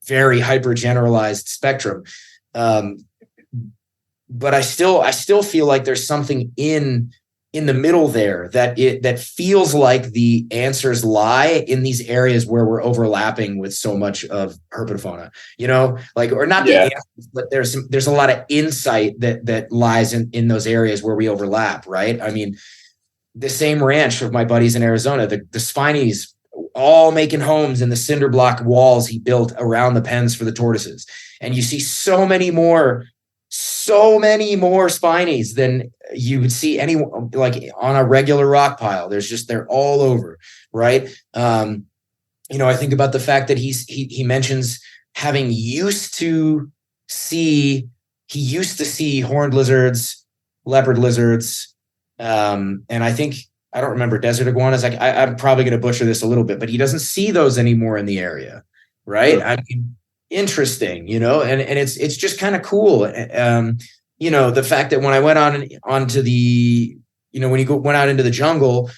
B: very hyper generalized spectrum. But I still feel like there's something in the middle there that feels like the answers lie in these areas where we're overlapping with so much of herpetofauna, or not the answers, but there's a lot of insight that lies in those areas where we overlap. Right. I mean, the same ranch of my buddies in Arizona, the Spinies, all making homes in the cinder block walls he built around the pens for the tortoises. And you see so many more Spinies than you would see like on a regular rock pile. They're all over. Right. I think about the fact that he mentions having used to see horned lizards, leopard lizards. And I don't remember desert iguanas. I'm probably going to butcher this a little bit, but he doesn't see those anymore in the area. Right. I mean, interesting, and it's just kind of cool. The fact that when I went onto the, when you went out into the jungle,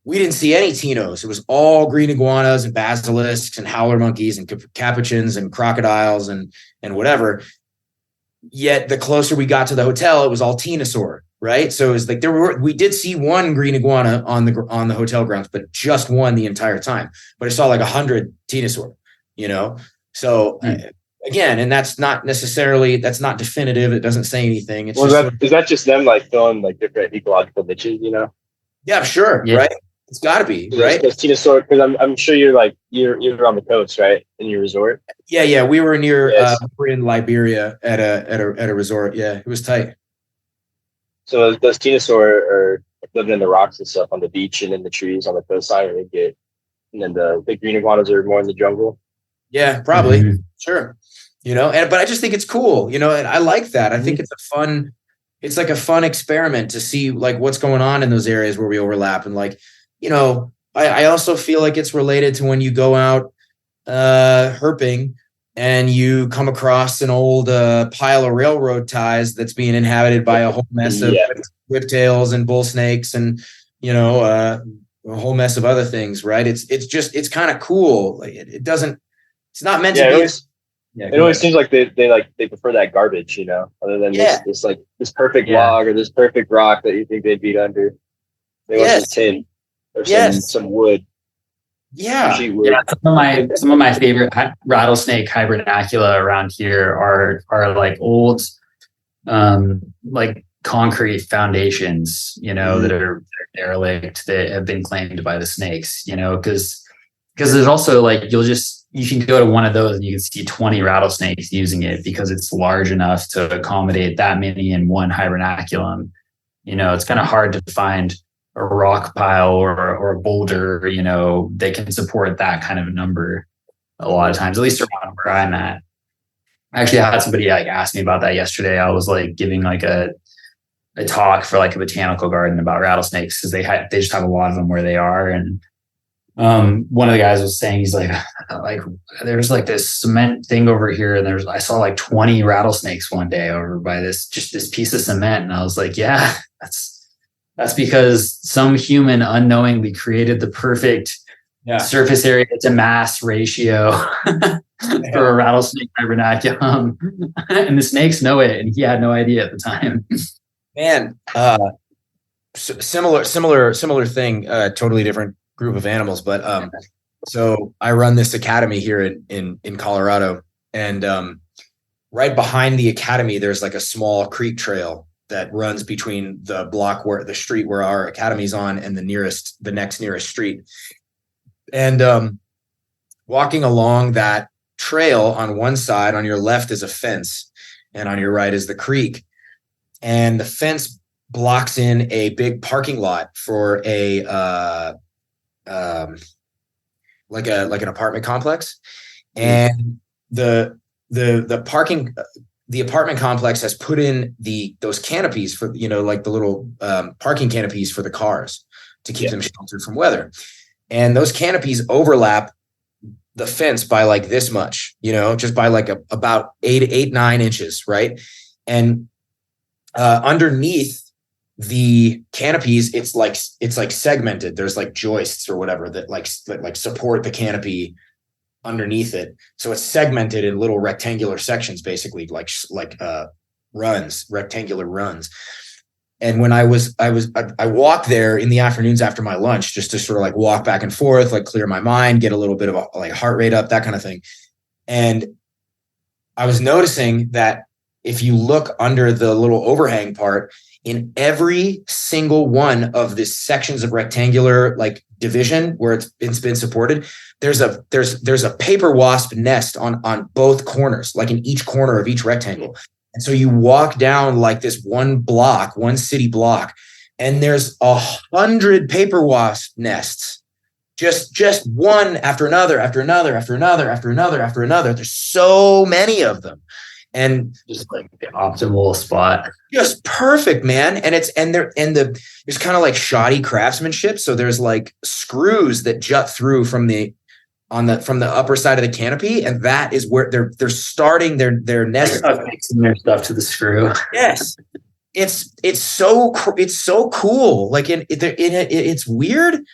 B: we didn't see any Tinos. It was all green iguanas and basilisks and howler monkeys and capuchins and crocodiles and whatever. Yet the closer we got to the hotel, it was all Tinosaur, right? So it was like we did see one green iguana on the hotel grounds, but just one the entire time. But I saw like 100 Tinosaur, So again, and that's not definitive. It doesn't say anything. It's
C: is that just them like filling like different ecological niches,
B: Yeah, sure. Yeah. Right. It's gotta be right.
C: Because Tinosaur, because I'm sure you're on the coast, right? In your resort.
B: Yeah. We were we're in Liberia at a resort. Yeah. It was tight.
C: So those Tinosaur are living in the rocks and stuff on the beach and in the trees on the coastline, and then the big green iguanas are more in the jungle.
B: Yeah, probably. Mm-hmm. Sure. But I just think it's cool, and I like that. I think it's like a fun experiment to see like what's going on in those areas where we overlap. And like, I also feel like it's related to when you go out herping and you come across an old pile of railroad ties that's being inhabited by a whole mess of whiptails and bull snakes and, a whole mess of other things. Right. It's kind of cool. Like it's not meant to be.
C: It always seems like they prefer that garbage, other than this perfect log or this perfect rock that you think they'd beat under. They want some tin or some wood.
B: Yeah.
A: Some of my favorite rattlesnake hibernacula around here are like old, like concrete foundations, that are derelict that have been claimed by the snakes, because there's also like you can go to one of those and you can see 20 rattlesnakes using it because it's large enough to accommodate that many in one hibernaculum. It's kind of hard to find a rock pile or a boulder, that can support that kind of number a lot of times, at least around where I'm at. I actually had somebody like ask me about that yesterday. I was like giving like a talk for like a botanical garden about rattlesnakes because they just have a lot of them where they are. And one of the guys was saying, he's like there's like this cement thing over here, and I saw like 20 rattlesnakes one day over by this piece of cement. And I was like, yeah, that's because some human unknowingly created the perfect surface area to mass ratio for a rattlesnake hibernaculum. And the snakes know it, and he had no idea at the time.
B: Man, similar thing, totally different group of animals, but so I run this academy here in Colorado, and right behind the academy there's like a small creek trail that runs between the street where our academy's on and the next nearest street. And walking along that trail, on one side, on your left is a fence, and on your right is the creek. And the fence blocks in a big parking lot for like an apartment complex. And the apartment complex has put in those canopies for, like the little parking canopies for the cars to keep them sheltered from weather. And those canopies overlap the fence by like this much, just by like about 9 inches, right? And underneath the canopies, it's like segmented. There's like joists or whatever that support the canopy underneath it. So it's segmented in little rectangular sections, basically like rectangular runs. And when I walk there in the afternoons after my lunch, just to sort of like walk back and forth, like clear my mind, get a little bit of a like heart rate up, that kind of thing. And I was noticing that if you look under the little overhang part, in every single one of the sections of rectangular like division where it's been supported, there's a paper wasp nest on both corners, like in each corner of each rectangle. And so you walk down like this one city block, and there's 100 paper wasp nests, just one after another, after another, after another, after another, after another. There's so many of them. And
A: just like the optimal spot,
B: just perfect, man. And there's kind of like shoddy craftsmanship. So there's like screws that jut through from the upper side of the canopy, and that is where they're starting their nest,
A: fixing their stuff to the screw.
B: Yes, it's so cool. Like it's weird,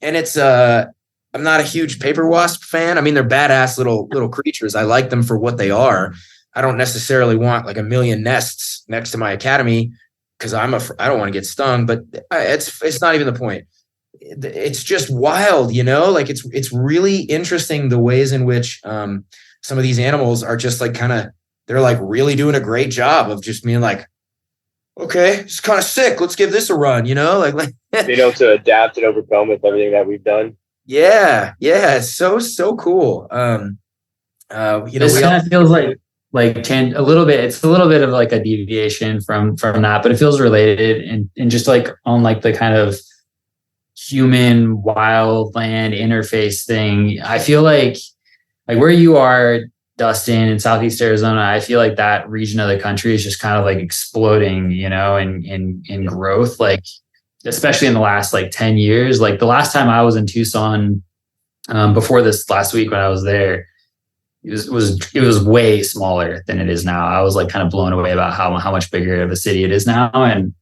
B: and it's I'm not a huge paper wasp fan. I mean, they're badass little creatures. I like them for what they are. I don't necessarily want like a million nests next to my academy because I don't want to get stung, but it's not even the point. It's just wild, like it's really interesting the ways in which some of these animals are just like they're like really doing a great job of just being like, okay, it's kind of sick, let's give this a run, like
C: being able to adapt and overcome with everything that we've done.
B: Yeah, it's so cool.
A: This kind of feels like a little bit. It's a little bit of like a deviation from that, but it feels related and just like on like the kind of human wildland interface thing. I feel like where you are, Dustin, in Southeast Arizona, I feel like that region of the country is just kind of like exploding, in growth, like especially in the last like 10 years. Like the last time I was in Tucson, before this last week when I was there, it was way smaller than it is now. I was like kind of blown away about how much bigger of a city it is now. And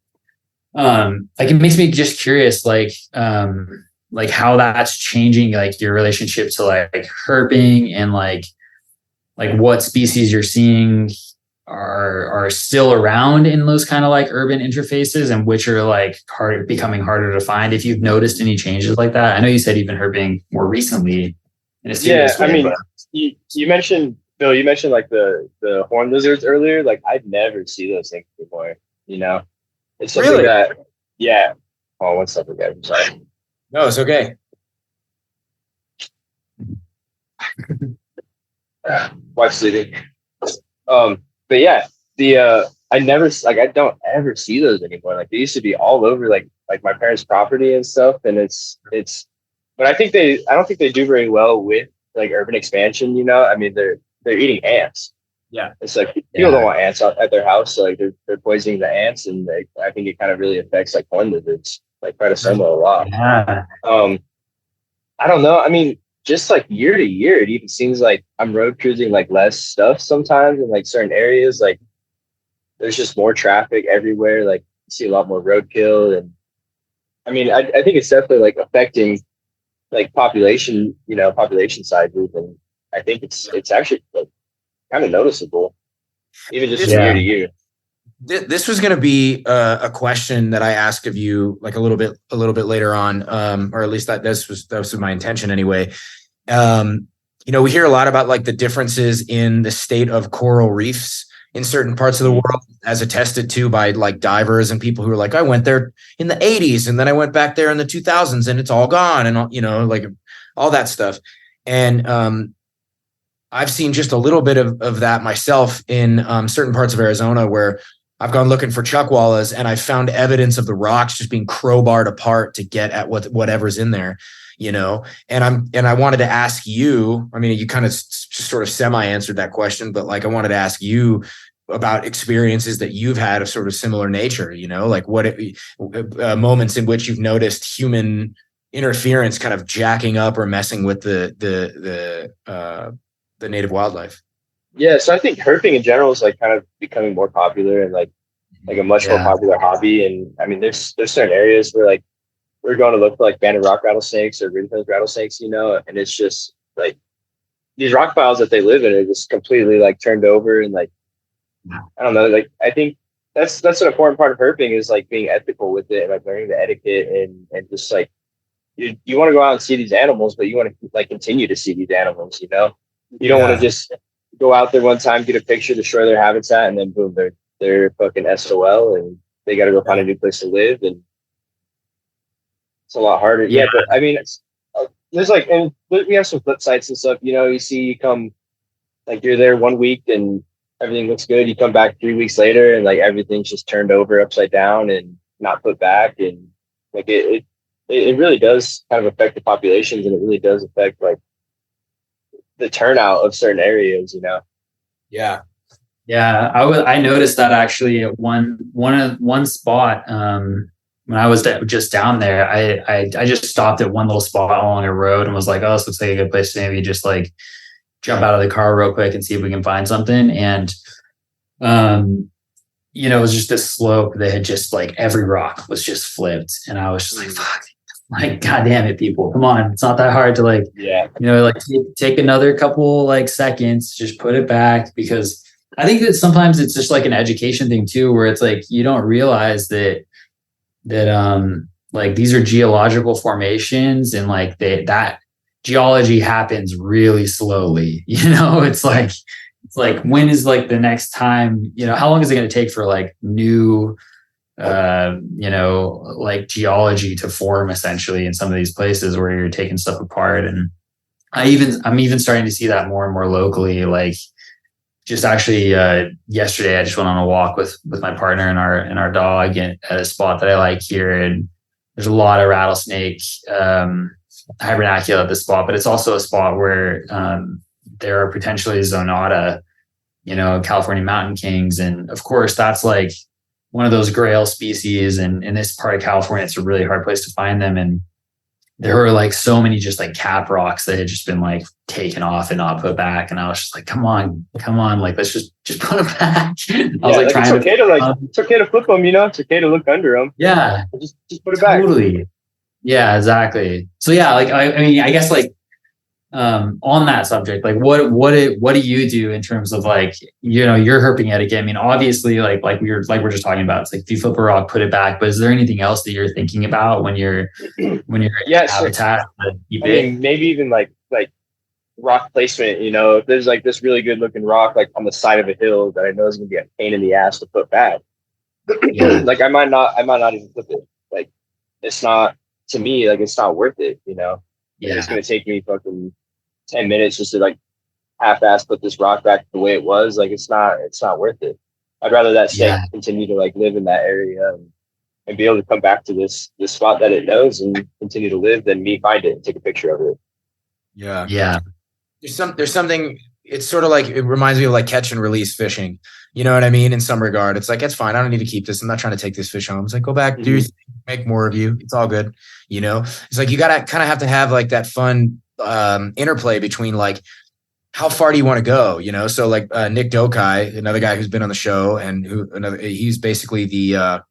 A: like it makes me just curious, like how that's changing like your relationship to like herping, and like what species you're seeing are still around in those kind of like urban interfaces, and which are like becoming harder to find. If you've noticed any changes like that. I know you said you've been herping more recently in a serious way,
C: I mean, you mentioned, Bill, like the horned lizards earlier. Like I'd never see those things before, It's something
B: really?
C: that, yeah. Oh, one second, guys. I'm sorry.
B: No, it's okay.
C: Wife's sleeping. But yeah, I don't ever see those anymore. Like they used to be all over like my parents' property and stuff. And it's, but I don't think they do very well with like urban expansion. I mean, they're eating ants.
B: Yeah.
C: It's like people don't want ants out at their house. So like they're poisoning the ants, and like I think it kind of really affects like horned lizards, like Prednisoma a lot.
A: Yeah.
C: I don't know. I mean, just like year to year, it even seems like I'm road cruising like less stuff sometimes in like certain areas. Like there's just more traffic everywhere. Like you see a lot more roadkill, and I mean, I think it's definitely like affecting like population sizes, and I think it's actually like kind of noticeable, even just from year to year.
B: This was going to be a question that I asked of you like a little bit later on, or at least that was my intention anyway. We hear a lot about like the differences in the state of coral reefs in certain parts of the world, as attested to by like divers and people who are like, I went there in the 80s and then I went back there in the 2000s and it's all gone, and like all that stuff. And I've seen just a little bit of that myself in certain parts of Arizona, where I've gone looking for chuckwallas and I found evidence of the rocks just being crowbarred apart to get at whatever's in there, and I wanted to ask you, I mean, you kind of just sort of semi-answered that question, but like I wanted to ask you about experiences that you've had of sort of similar nature, like moments in which you've noticed human interference kind of jacking up or messing with the native wildlife.
C: Yeah, so I think herping in general is like kind of becoming more popular and like a much more popular hobby. And I mean, there's certain areas where like we're going to look for like banded rock rattlesnakes or ring-tailed rattlesnakes, and it's just like these rock piles that they live in are just completely like turned over, and like I don't know, like I think that's an important part of herping is like being ethical with it and like learning the etiquette and just like you want to go out and see these animals, but you want to like continue to see these animals, you don't want to just go out there one time, get a picture, destroy their habitat, and then boom, they're fucking SOL, and they got to go find a new place to live, and it's a lot harder. Yeah, but I mean, there's like, and we have some flip sites and stuff. You come, like you're there 1 week and everything looks good. You come back 3 weeks later and like everything's just turned over upside down and not put back, and like it really does kind of affect the populations, and it really does affect like the turnout of certain areas,
A: Yeah. I noticed that actually at one spot, when I was just down there, I just stopped at one little spot along a road and was like, oh, this looks like a good place to maybe just like jump out of the car real quick and see if we can find something. And, it was just this slope that had just like every rock was just flipped. And I was just like, fuck. Like, God damn it, people, come on. It's not that hard to like, take another couple like seconds, just put it back, because I think that sometimes it's just like an education thing too, where it's like, you don't realize that like these are geological formations, and like that geology happens really slowly, it's like, when is like the next time, how long is it going to take for like new like geology to form essentially in some of these places where you're taking stuff apart. And I'm even starting to see that more and more locally. Like just actually yesterday I just went on a walk with my partner and our dog at a spot that I like here, and there's a lot of rattlesnake hibernacula at the spot, but it's also a spot where there are potentially zonata, California mountain kings, and of course that's like one of those grail species, and in this part of California, it's a really hard place to find them. And there were like so many just like cap rocks that had just been like taken off and not put back. And I was just like, come on, like let's just put them back. I was like, trying
C: it's okay to flip them, it's okay to look under them.
A: Yeah,
C: just put it back.
A: Totally. Yeah, exactly. So yeah, like I mean, I guess like on that subject, like what do you do in terms of like, your herping etiquette? I mean, obviously like we're just talking about, it's like if you flip a rock, put it back, but is there anything else that you're thinking about when you're in habitat?
C: I mean, maybe even like rock placement, if there's like this really good looking rock like on the side of a hill that I know is gonna be a pain in the ass to put back. Like I might not even flip it. Like it's not, to me, like it's not worth it, It's gonna take me fucking 10 minutes just to like half-ass put this rock back the way it was. Like it's not worth it. I'd rather that snake continue to like live in that area and be able to come back to this spot that it knows and continue to live than me find it and take a picture of it.
B: Yeah. There's something it's sort of like, it reminds me of like catch and release fishing. You know what I mean? In some regard, it's like, it's fine. I don't need to keep this. I'm not trying to take this fish home. It's like, go back, do your thing, make more of you. It's all good. You know, it's like, you got to kind of have like that fun interplay between like, how far do you want to go? You know? So like Nick Dokai, another guy who's been on the show, and he's basically the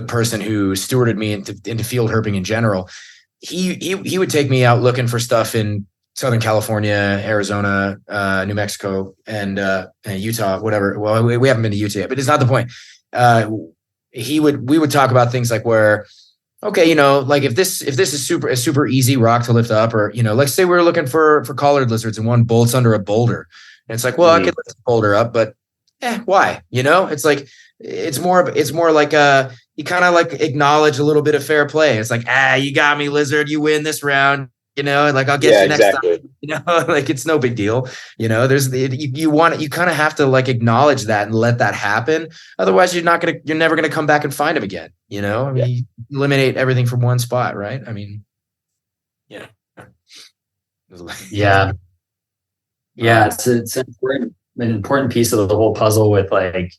B: person who stewarded me into field herping in general. He would take me out looking for stuff in Southern California, Arizona, New Mexico, and Utah, whatever. Well, we haven't been to Utah yet, but it's not the point. We would talk about things like where, okay, you know, like if this is a super easy rock to lift up, or, you know, let's say we're looking for collared lizards and one bolts under a boulder. And it's like, well, I could lift the boulder up, but why? You know, it's like, it's more like you kind of like acknowledge a little bit of fair play. It's like, you got me, lizard, you win this round. You know, like, I'll get you next time. You know, like, it's no big deal. You know, you kind of have to like acknowledge that and let that happen. Otherwise, you're never gonna come back and find him again. You know, I mean, you eliminate everything from one spot, right? I mean, yeah,
A: yeah. It's an important piece of the whole puzzle. With like,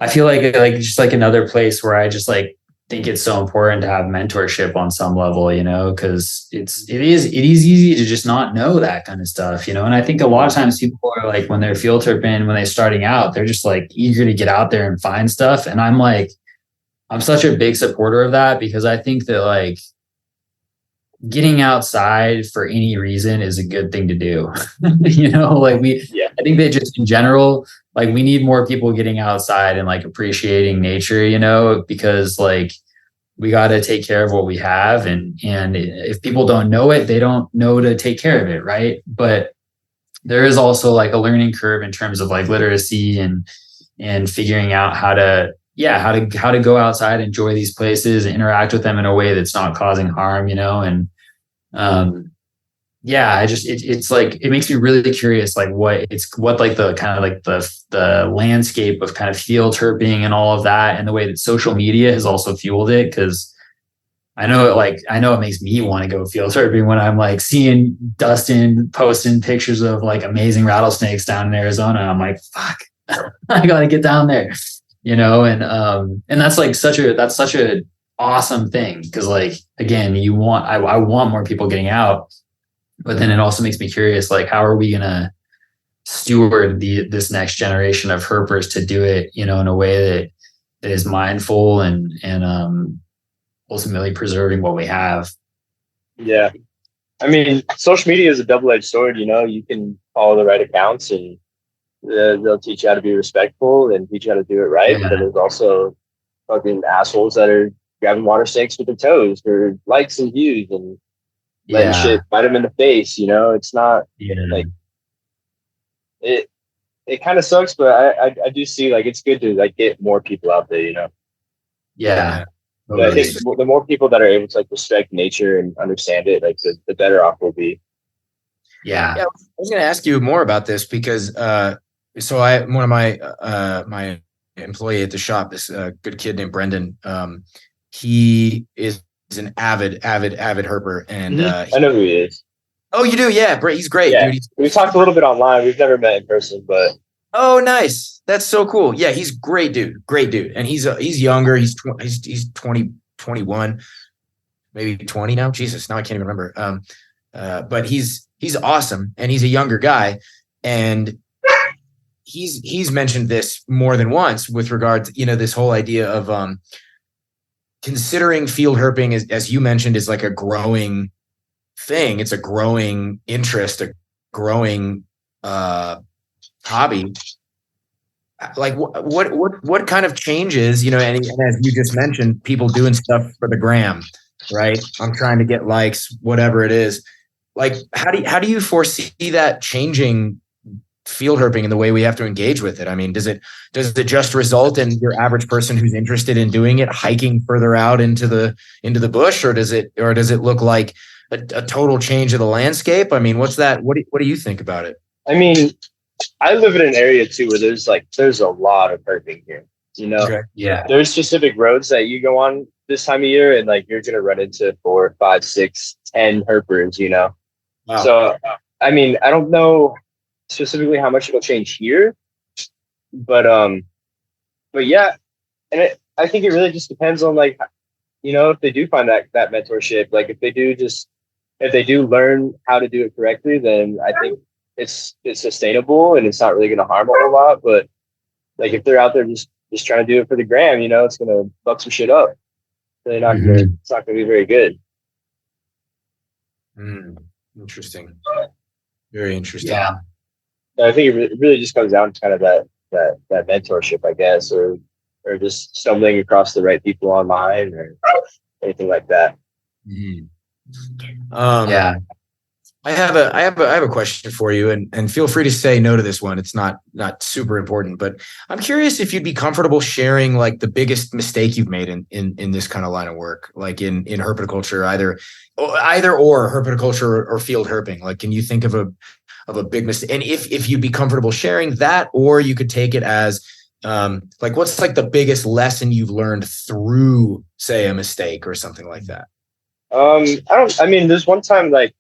A: I feel like just like another place where I just like think it's so important to have mentorship on some level, you know, because it is easy to just not know that kind of stuff, you know. And I think a lot of times people are like, when they're field tripping, when they're starting out, they're just like eager to get out there and find stuff. And I'm like, I'm such a big supporter of that, because I think that like getting outside for any reason is a good thing to do. You know, like I think that just in general, like, we need more people getting outside and like appreciating nature, you know, because like we got to take care of what we have. And if people don't know it, they don't know to take care of it. Right. But there is also like a learning curve in terms of like literacy and figuring out how to go outside, enjoy these places, interact with them in a way that's not causing harm, you know. And it's like, it makes me really curious, like what like the kind of like the landscape of kind of field herping and all of that, and the way that social media has also fueled it. Cause I know it makes me want to go field herping when I'm like seeing Dustin posting pictures of like amazing rattlesnakes down in Arizona. I'm like, fuck, I gotta get down there, you know. And that's like such a awesome thing. Cause like, again, I want more people getting out. But then it also makes me curious, like, how are we going to steward this next generation of herpers to do it, you know, in a way that is mindful and ultimately preserving what we have.
C: Yeah. I mean, social media is a double-edged sword, you know. You can follow the right accounts and they'll teach you how to be respectful and teach you how to do it right.
A: Yeah.
C: But there's also fucking assholes that are grabbing water snakes with their toes for likes and views and letting shit bite them in the face, you know. It's not like it kind of sucks, but I do see like it's good to like get more people out there, you know. But I think the more people that are able to like respect nature and understand it, like the better off we'll be.
B: I was going to ask you more about this because one of my employee at the shop, this good kid named Brendan, he is an avid herper, and
C: I know who he is.
B: Oh, you do? Yeah, he's great, dude.
C: We've talked a little bit online. We've never met in person, but
B: oh, nice. That's so cool. Yeah, he's great dude, and he's younger. He's 20, 21, maybe 20 now. Jesus, now I can't even remember. But he's awesome, and he's a younger guy, and he's mentioned this more than once with regard to, you know, this whole idea of considering field herping, as you mentioned, is like a growing thing. It's a growing interest, a growing hobby. Like what kind of changes, you know, and as you just mentioned, people doing stuff for the gram, right? I'm trying to get likes, whatever it is. Like, how do you foresee that changing field herping and the way we have to engage with it? I mean, does it just result in your average person who's interested in doing it hiking further out into the bush, or does it look like a total change of the landscape? I mean, what's that? What do you think about it?
C: I mean, I live in an area too where there's a lot of herping here, you know.
B: Okay.
A: Yeah.
C: There's specific roads that you go on this time of year, and like you're gonna run into 4, 5, 6, 10 herpers, you know.
B: Wow.
C: So I mean, I don't know specifically how much it'll change here, but yeah, and I think it really just depends on like, if they do find that mentorship, like if they do learn how to do it correctly, then I think it's sustainable and it's not really going to harm a whole lot. But like if they're out there just trying to do it for the gram, it's going to fuck some shit up. They're not gonna, it's not going to be very good.
B: Interesting. Very interesting.
A: Yeah.
C: I think it really just comes down to kind of that mentorship, I guess, or just stumbling across the right people online or anything like that.
B: Yeah. I have a question for you, and feel free to say no to this one. It's not super important, but I'm curious if you'd be comfortable sharing like the biggest mistake you've made in this kind of line of work, like in herpetoculture, either or herpetoculture or field herping. Like, can you think of a big mistake? And if you'd be comfortable sharing that, or you could take it as like, what's like the biggest lesson you've learned through, say, a mistake or something like that?
C: There's one time like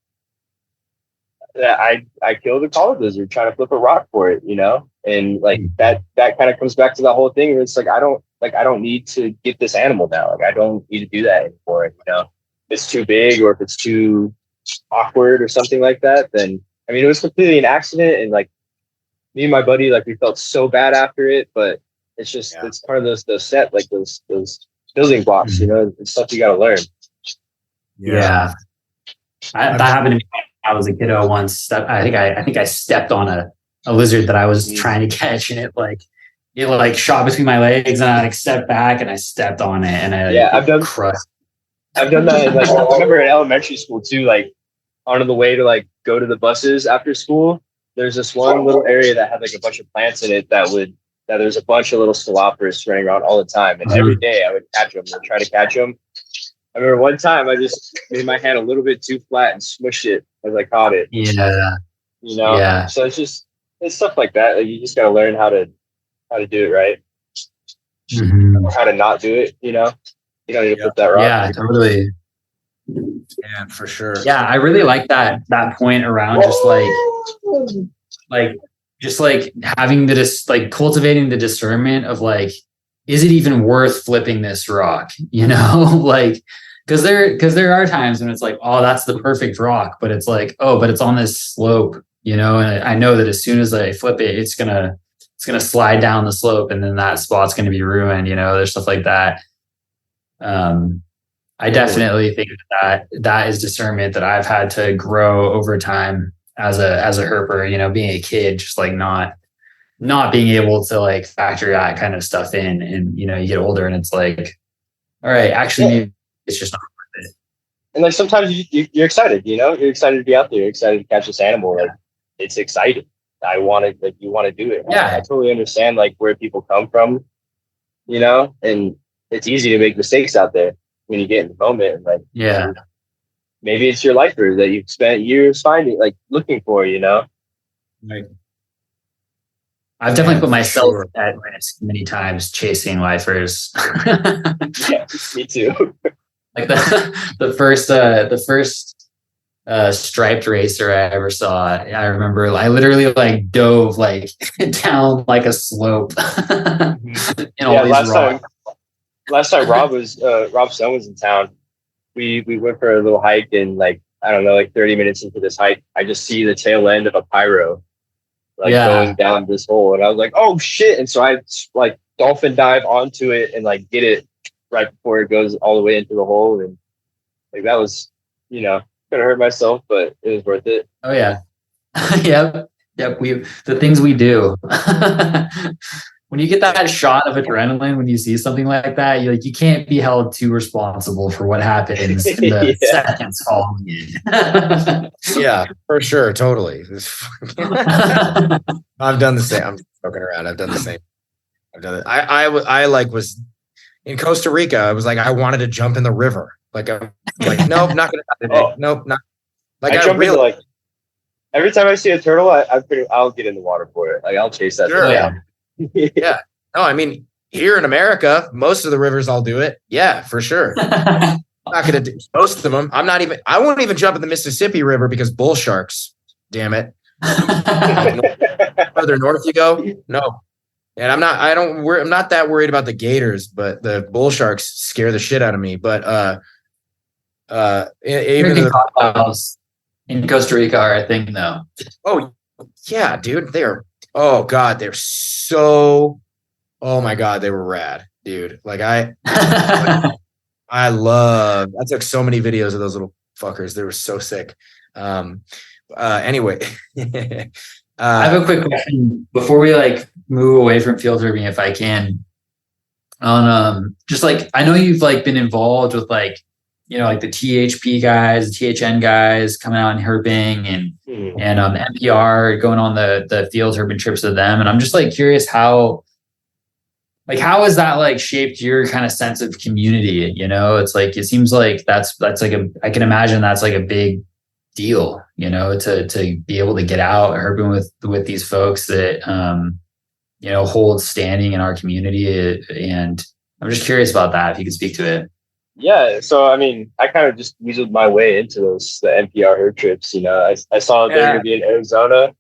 C: that I killed a collar lizard trying to flip a rock for it, and like that kind of comes back to the whole thing where it's like, I don't need to get this animal now. Like, I don't need to do that anymore. If it's too big or if it's too awkward or something like that, then, it was completely an accident. And like me and my buddy, like we felt so bad after it, but it's just, it's part of those building blocks, it's stuff you got to learn.
A: Yeah. That happened to me when I was a kiddo once. I think I stepped on a lizard that I was trying to catch, and it shot between my legs, and I like stepped back and I stepped on it, and I've done that. Like, I remember in elementary school too, like on the way to like go to the buses after school, there's this one little area that had like a bunch of plants in it that there's a bunch of little scalopers running around all the time. And every day I would catch them and try to catch them. I remember one time I just made my hand a little bit too flat and smushed it as I caught it. Yeah. Yeah. So it's stuff like that. Like, you just got to learn how to do it right. How to not do it, You don't need to put that rock. Yeah, totally.
B: Yeah, for sure.
A: Yeah, I really like that point around just like having cultivating the discernment of like, is it even worth flipping this rock? Like, because there are times when it's like, oh, that's the perfect rock, but it's like, oh, but it's on this slope, and I know that as soon as I flip it, it's gonna slide down the slope, and then that spot's gonna be ruined. There's stuff like that. I definitely think that is discernment that I've had to grow over time as a herper, being a kid, just like not being able to like factor that kind of stuff in. And, you get older and it's like, all right, actually, maybe it's just not worth it.
C: And like, sometimes you're excited, you're excited to be out there. You're excited to catch this animal. Like, it's exciting. You want to do it.
A: Yeah.
C: I totally understand like where people come from, and it's easy to make mistakes out there when you get in the moment. And like, maybe it's your lifer that you've spent years finding, like looking for,
B: Right.
A: I've definitely put myself at risk many times chasing lifers.
C: Yeah, me too.
A: Like the first striped racer I ever saw, I remember I literally like dove like down like a slope.
C: Last time Rob's son was in town, we went for a little hike, and like, I don't know, like 30 minutes into this hike, I just see the tail end of a pyro going down this hole, and I was like, oh shit. And so I like dolphin dive onto it and like get it right before it goes all the way into the hole, and like that was, gonna hurt myself, but it was worth it.
A: Oh yeah. Yep. The things we do. When you get that shot of adrenaline, when you see something like that, you can't be held too responsible for what happens in the seconds following it.
B: Yeah, for sure. Totally. I've done the same. I'm joking around. I've done the same. I've done it. I was in Costa Rica. I was like, I wanted to jump in the river. Like, I'm like, nope, not going to happen. Nope, not. Like, I jump really,
C: like, every time I see a turtle, I'll get in the water for it. Like, I'll chase that.
B: Sure. Yeah. Yeah. No, I mean, here in America, most of the rivers I'll do it. Yeah, for sure. I'm not going to do most of them. I won't even jump in the Mississippi River because bull sharks, damn it. Further north you go, no. And I'm not that worried about the gators, but the bull sharks scare the shit out of me. But even
A: crocodiles in Costa Rica are a thing, though.
B: Oh yeah, dude, oh god, oh my god, they were rad, dude. Like I took so many videos of those little fuckers. They were so sick. Anyway.
A: I have a quick question before we like move away from field herping, if I can. On just like, I know you've like been involved with like, you know, like the THP guys, the THN guys coming out and herping and NPR going on the field herping trips with them. And I'm just like curious how has that like shaped your kind of sense of community? You know, it's like, it seems like that's like I can imagine that's like a big deal, you know, to be able to get out herping with these folks that, you know, hold standing in our community. And I'm just curious about that, if you could speak to it.
C: Yeah. So, I mean, I kind of just weaseled my way into the NPR herp trips. You know, I saw they're going to be in Arizona.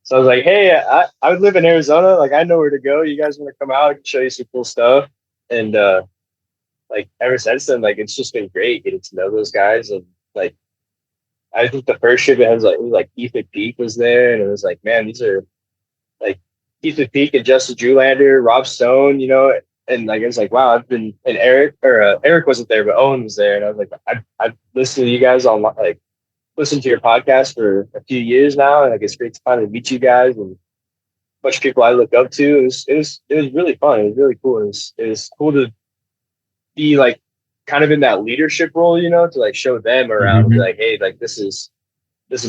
C: So I was like, hey, I would live in Arizona. Like, I know where to go. You guys want to come out? I can show you some cool stuff. And like ever since then, like, it's just been great getting to know those guys. And like, I think the first trip it was like Keith McPeak was there. And it was like, man, these are like Keith McPeak and Justin Drewlander, Rob Stone, you know. And like, it was like, wow, and Eric wasn't there, but Owen was there. And I was like, I've listened to you guys on like, listened to your podcast for a few years now. And like, it's great to finally meet you guys and a bunch of people I look up to. It was really fun. It was really cool. It was cool to be like kind of in that leadership role, you know, to like show them around and be like, hey, like this is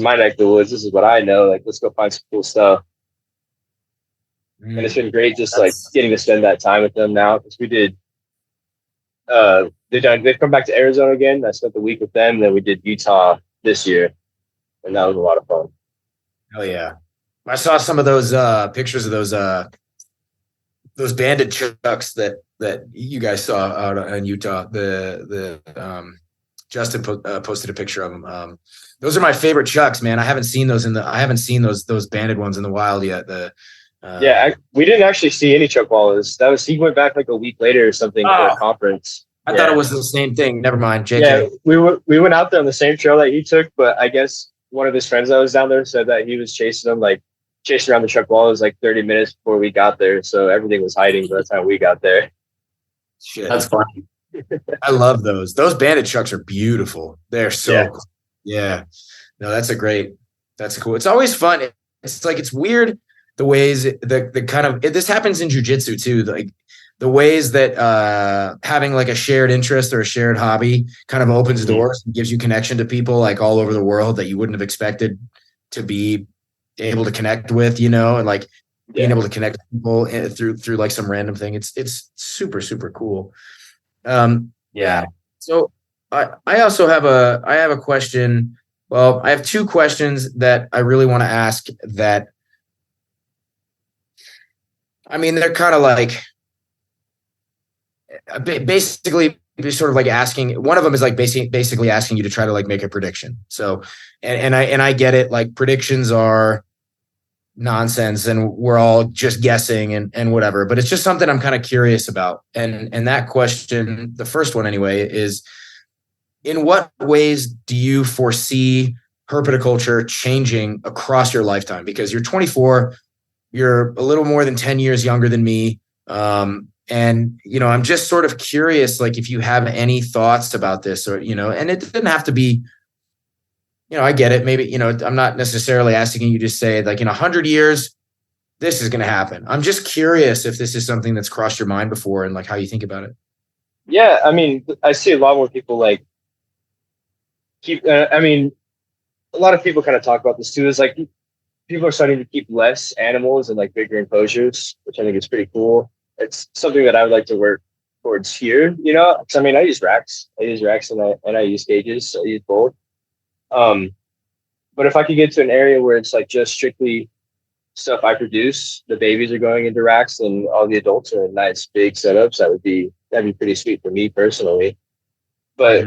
C: my neck of the woods. This is what I know. Like, let's go find some cool stuff. And it's been great just like getting to spend that time with them now, because we did they've come back to Arizona again. I spent the week with them, and then we did Utah this year, and that was a lot of fun.
B: Oh yeah. I saw some of those pictures of those banded chucks that you guys saw out in Utah. The Justin posted a picture of them. Those are my favorite chucks, man. I haven't seen those those banded ones in the wild yet.
C: We didn't actually see any chuck wallas. He went back like a week later or something for a conference.
B: I thought it was the same thing. Never mind. JK.
C: Yeah, we went out there on the same trail that he took, but I guess one of his friends that was down there said that he was chasing around the chuck wallas like 30 minutes before we got there. So everything was hiding by the time we got there.
B: Shit.
A: That's funny.
B: I love those. Those banded chucks are beautiful. They're so cool. Yeah. No, that's cool. It's always fun. It's like, it's weird the ways the kind of this happens in jiu-jitsu too. Like the ways that having like a shared interest or a shared hobby kind of opens doors and gives you connection to people like all over the world that you wouldn't have expected to be able to connect with, you know, and like being able to connect with people through like some random thing. It's super, super cool. So I also have a question. Well, I have two questions that I really want to ask that, I mean, they're kind of like basically sort of like asking, one of them is like basically asking you to try to like make a prediction. So, and I get it. Like predictions are nonsense and we're all just guessing and whatever, but it's just something I'm kind of curious about. And that question, the first one anyway, is in what ways do you foresee herpetoculture changing across your lifetime? Because you're 24, you're a little more than 10 years younger than me. And, you know, I'm just sort of curious, like if you have any thoughts about this or, you know, and it didn't have to be, you know, I get it. Maybe, you know, I'm not necessarily asking you to say like in 100 years, this is going to happen. I'm just curious if this is something that's crossed your mind before and like how you think about it.
C: Yeah. I mean, I see a lot more people like a lot of people kind of talk about this too, is like, people are starting to keep less animals and like bigger enclosures, which I think is pretty cool. It's something that I would like to work towards here, you know, because I mean, I use racks and I use cages. So I use both. But if I could get to an area where it's like just strictly stuff I produce, the babies are going into racks and all the adults are in nice big setups, that'd be pretty sweet for me personally. But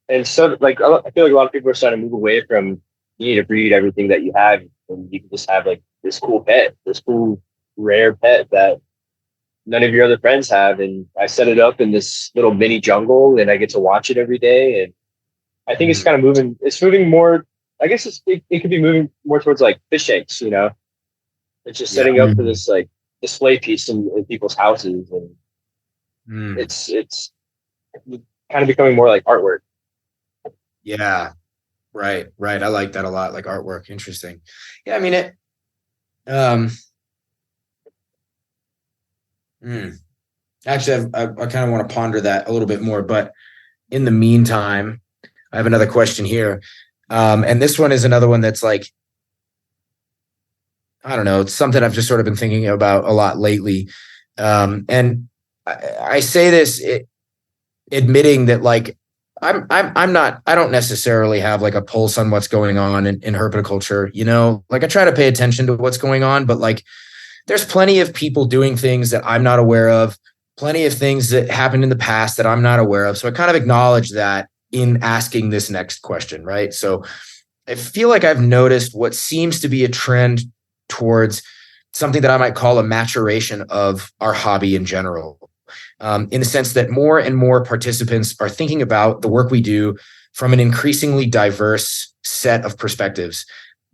C: and so like I feel like a lot of people are starting to move away from you need to breed everything that you have and you can just have like this cool pet, this cool rare pet that none of your other friends have. And I set it up in this little mini jungle, and I get to watch it every day. And I think it's kind of moving. It's moving more. I guess it could be moving more towards like fish tanks. You know, it's just setting up for this like display piece in people's houses, and it's kind of becoming more like artwork.
B: Yeah. Right. I like that a lot. Like artwork. Interesting. Yeah. I mean, actually, I kind of want to ponder that a little bit more, but in the meantime, I have another question here. And this one is another one that's like, I don't know, it's something I've just sort of been thinking about a lot lately. And I say this admitting that like, I don't necessarily have like a pulse on what's going on in herpetoculture, you know, like I try to pay attention to what's going on, but like there's plenty of people doing things that I'm not aware of, plenty of things that happened in the past that I'm not aware of. So I kind of acknowledge that in asking this next question, right? So I feel like I've noticed what seems to be a trend towards something that I might call a maturation of our hobby in general. In the sense that more and more participants are thinking about the work we do from an increasingly diverse set of perspectives.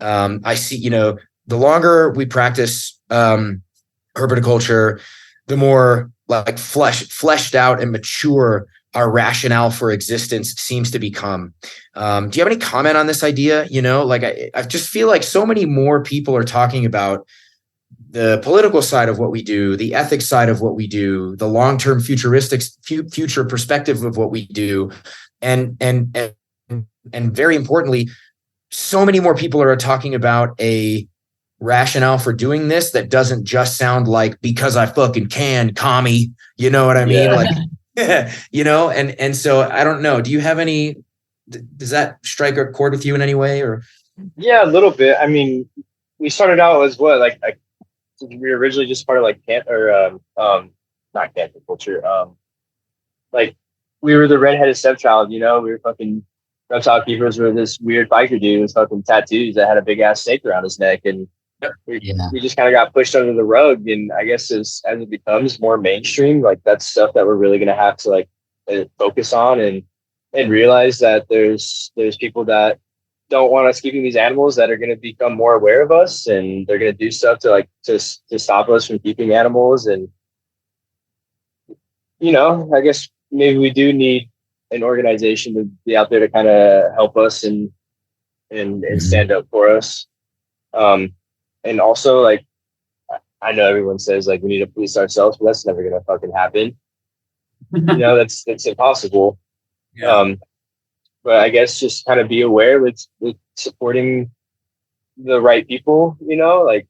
B: I see, you know, the longer we practice herpetoculture, the more like fleshed out and mature our rationale for existence seems to become. Do you have any comment on this idea? You know, like I just feel like so many more people are talking about the political side of what we do, the ethics side of what we do, the long-term future perspective of what we do. And very importantly, so many more people are talking about a rationale for doing this that doesn't just sound like because I fucking can, commie, you know what I mean? Like, you know, and so I don't know. Do you have any, does that strike a chord with you in any way or?
C: Yeah, a little bit. I mean, we started out as what, like we were originally just part of like not cancel culture. Like we were the redheaded stepchild, you know, we were fucking reptile keepers with this weird biker dude with fucking tattoos that had a big ass snake around his neck. And we just kind of got pushed under the rug. And I guess as it becomes more mainstream, like that's stuff that we're really going to have to like focus on and realize that there's people that don't want us keeping these animals that are going to become more aware of us, and they're going to do stuff to like to stop us from keeping animals. And you know, I guess maybe we do need an organization to be out there to kind of help us and stand up for us. And also, like, I know everyone says like we need to police ourselves, but that's never going to fucking happen. You know, that's impossible.
B: Yeah.
C: But I guess just kind of be aware with supporting the right people, you know, like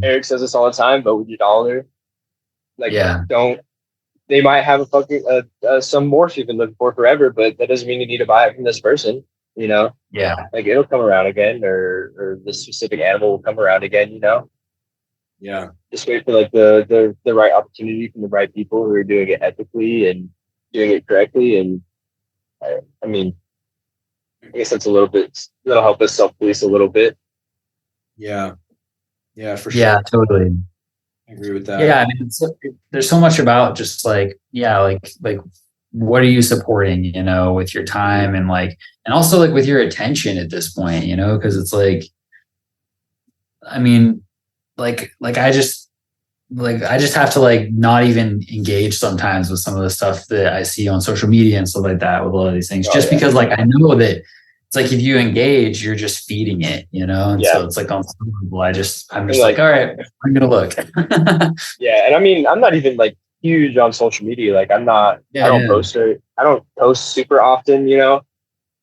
C: Eric says this all the time, but with your dollar, like, they might have a fucking, some morph you've been looking for forever, but that doesn't mean you need to buy it from this person, you know?
A: Yeah.
C: Like it'll come around again, or this specific animal will come around again, you know?
B: Yeah.
C: Just wait for like the right opportunity from the right people who are doing it ethically and doing it correctly. And I mean, I guess that'll help us self-police a little bit.
B: Yeah. Yeah, for sure.
A: Yeah, totally.
B: I agree with that.
A: Yeah. I mean, there's so much about just like, like what are you supporting, you know, with your time and like, and also like with your attention at this point, you know, cause it's like, I mean, like I just have to like not even engage sometimes with some of the stuff that I see on social media and stuff like that with a lot of these things, because like I know that it's like if you engage, you're just feeding it, you know? And so it's like on some level, I'm just like, all right, I'm gonna look.
C: Yeah, and I mean, I'm not even like huge on social media. Like I'm not. I don't post super often. You know,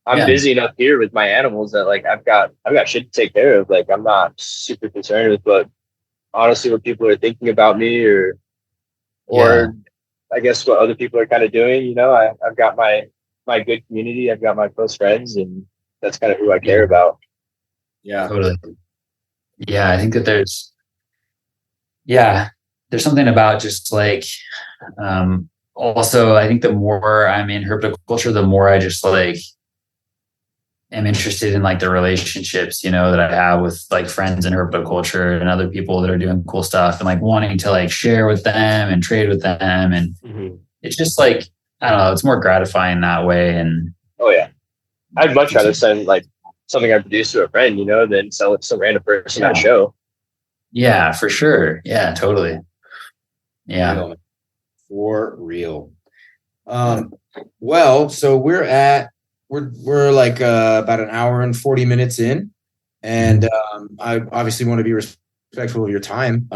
C: I'm busy enough here with my animals that like I've got shit to take care of. Like I'm not super concerned with what honestly what people are thinking about me or I guess what other people are kind of doing. You know, I've got my good community. I've got my close friends, and that's kind of who I care about.
B: Yeah,
A: totally. Yeah, I think that there's something about just like, also, I think the more I'm in herpetoculture, the more I just like am interested in like the relationships, that I have with like friends in herpetoculture and other people that are doing cool stuff, and like wanting to like share with them and trade with them. And it's just like, I don't know, it's more gratifying that way. And
C: oh yeah, I'd much rather send like something I produce to a friend, than sell it to some random person at a show.
A: Yeah, for sure. Yeah, totally. Yeah.
B: For real. Well, so we're like about an hour and 40 minutes in, and I obviously want to be respectful of your time,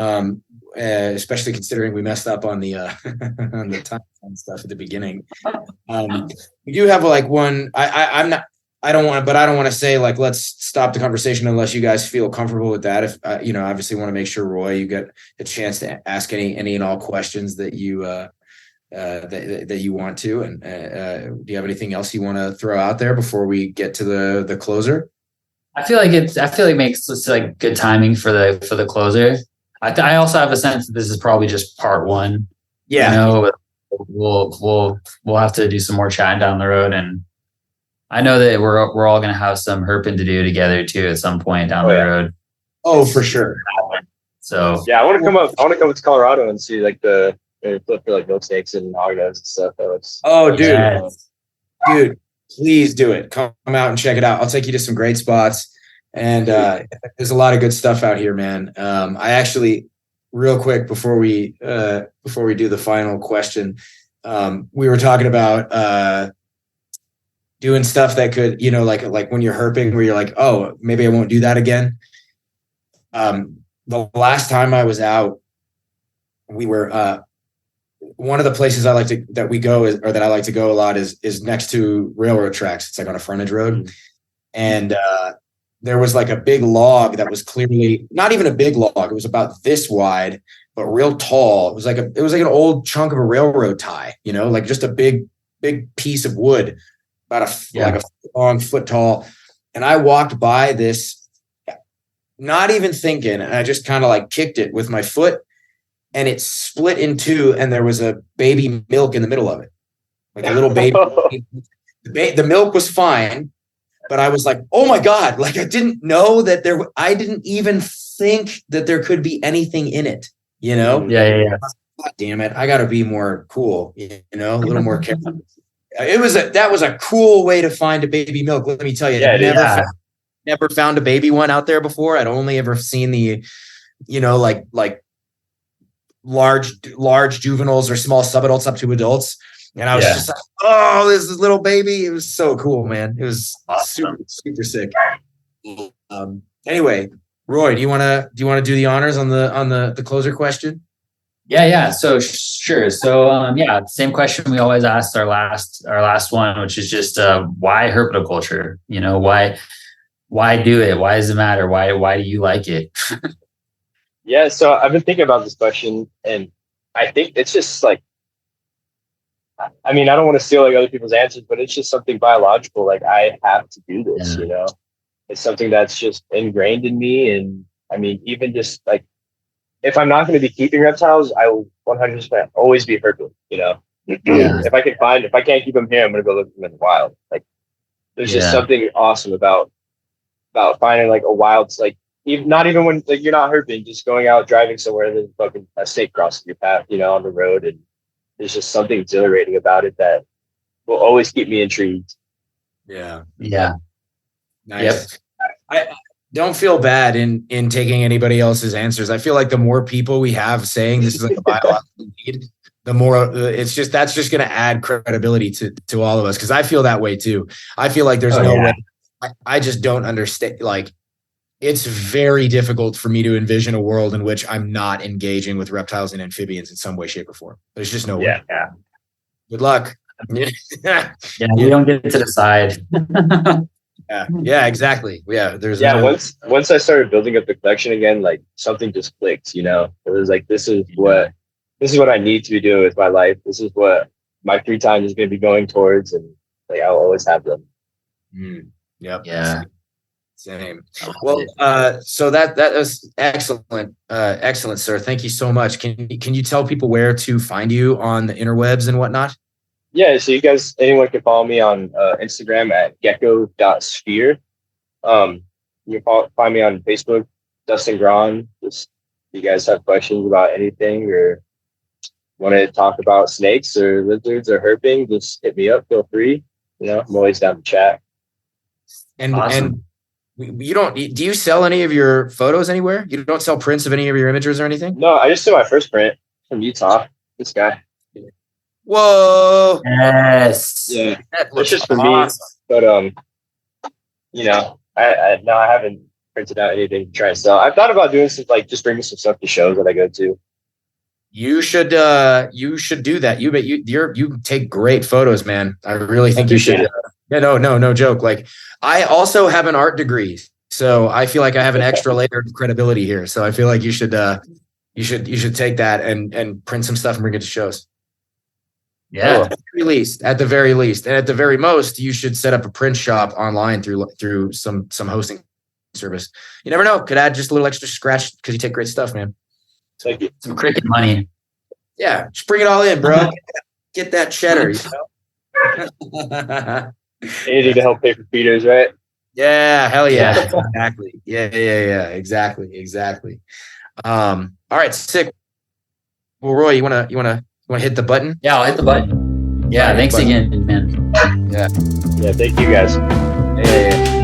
B: especially considering we messed up on the on the time stuff at the beginning. We do have like one. I don't want to say like let's stop the conversation unless you guys feel comfortable with that. If obviously want to make sure, Roy, you get a chance to ask any and all questions that you that you want to. And do you have anything else you want to throw out there before we get to the closer?
A: I feel like makes it's like good timing for the closer. I also have a sense that this is probably just part one. Yeah. We'll have to do some more chatting down the road, and I know that we're all going to have some herping to do together too at some point down the road.
B: Oh, for sure.
A: So
C: yeah, I want to come up. I want to come to Colorado and see like the flip for like milk snakes and hognose and stuff.
B: Dude, please do it. Come out and check it out. I'll take you to some great spots, and there's a lot of good stuff out here, man. I actually, real quick before we do the final question, we were talking about doing stuff that could, like when you're herping, where you're like, oh, maybe I won't do that again. The last time I was out, we were one of the places I like to go a lot is next to railroad tracks. It's like on a frontage road, and there was like a big log that was clearly not even a big log. It was about this wide, but real tall. It was like an old chunk of a railroad tie, like just a big piece of wood. About like a long, foot tall. And I walked by this, not even thinking, and I just kind of like kicked it with my foot, and it split in two, and there was a baby milk in the middle of it. Like a little baby. The milk was fine, but I was like, oh my God, like I didn't know that I didn't even think that there could be anything in it,
A: Yeah.
B: God damn it. I got to be more cool, a little more careful. That was a cool way to find a baby milk. Let me tell you, never found a baby one out there before. I'd only ever seen the, like large juveniles or small subadults up to adults. And I was just like, oh, this is little baby. It was so cool, man. It was awesome. super sick. Anyway, Roy, do you want to do the honors on the closer question?
A: Yeah. So sure. So same question we always asked our last one, which is just why herpetoculture? Why do it? Why does it matter? Why do you like it?
C: Yeah. So I've been thinking about this question, and I think it's just like, I mean, I don't want to steal like other people's answers, but it's just something biological. Like I have to do this. It's something that's just ingrained in me, and I mean, even just like, if I'm not going to be keeping reptiles, I will 100% always be herping, If I can't keep them here, I'm going to go look for them in the wild. Like there's just something awesome about finding like a wild, like not even when like you're not herping, just going out driving somewhere and there's fucking a snake crossing your path, on the road. And there's just something exhilarating about it that will always keep me intrigued.
B: Yeah.
A: Nice.
B: Yep. Don't feel bad in taking anybody else's answers. I feel like the more people we have saying this is like a biological need, the more that's just going to add credibility to all of us. Cause I feel that way too. I feel like there's way. I just don't understand. Like it's very difficult for me to envision a world in which I'm not engaging with reptiles and amphibians in some way, shape or form. There's just no way.
A: Yeah.
B: Good luck.
A: We don't get to decide.
B: Yeah, exactly. Yeah,
C: once I started building up the collection again, like something just clicked, It was like this is what I need to be doing with my life. This is what my free time is going to be going towards, and like I'll always have them.
B: Yep.
A: Yeah.
B: Same. Well, so that was excellent, sir. Thank you so much. Can you tell people where to find you on the interwebs and whatnot?
C: yeah, so anyone can follow me on Instagram at gecko.sphere. You can find me on Facebook, Dustin Grahn. Just if you guys have questions about anything or want to talk about snakes or lizards or herping, just hit me up. Feel free. I'm always down to chat.
B: And
A: Awesome.
B: you don't, do you sell any of your photos anywhere? You don't sell prints of any of your images or anything?
C: No, I just did my first print from Utah. This guy.
B: Whoa.
A: Yes.
C: Yeah.
B: That
C: It's just for
B: awesome.
C: me. But I haven't printed out anything to try and sell. I've thought about doing some just bringing some stuff to shows that I go to.
B: You should do that. You take great photos, man. I really think you should. Yeah, no joke. Like, I also have an art degree, so I feel like I have an extra layer of credibility here. So I feel like you should take that and print some stuff and bring it to shows.
A: Yeah.
B: At the very least, and at the very most, you should set up a print shop online through some hosting service. You never know, could add just a little extra scratch because you take great stuff, man.
C: Thank you.
A: Some cricket money.
B: Yeah, just bring it all in, bro. Get that cheddar.
C: Anything to help pay for feeders, right?
B: Yeah, hell yeah.
A: Yeah.
B: Exactly. Yeah. Exactly. All right, sick. Well, Roy, you wanna hit the button?
A: Yeah, I'll hit the button. Yeah, thanks again, man.
C: Yeah, thank you guys.
B: Yeah.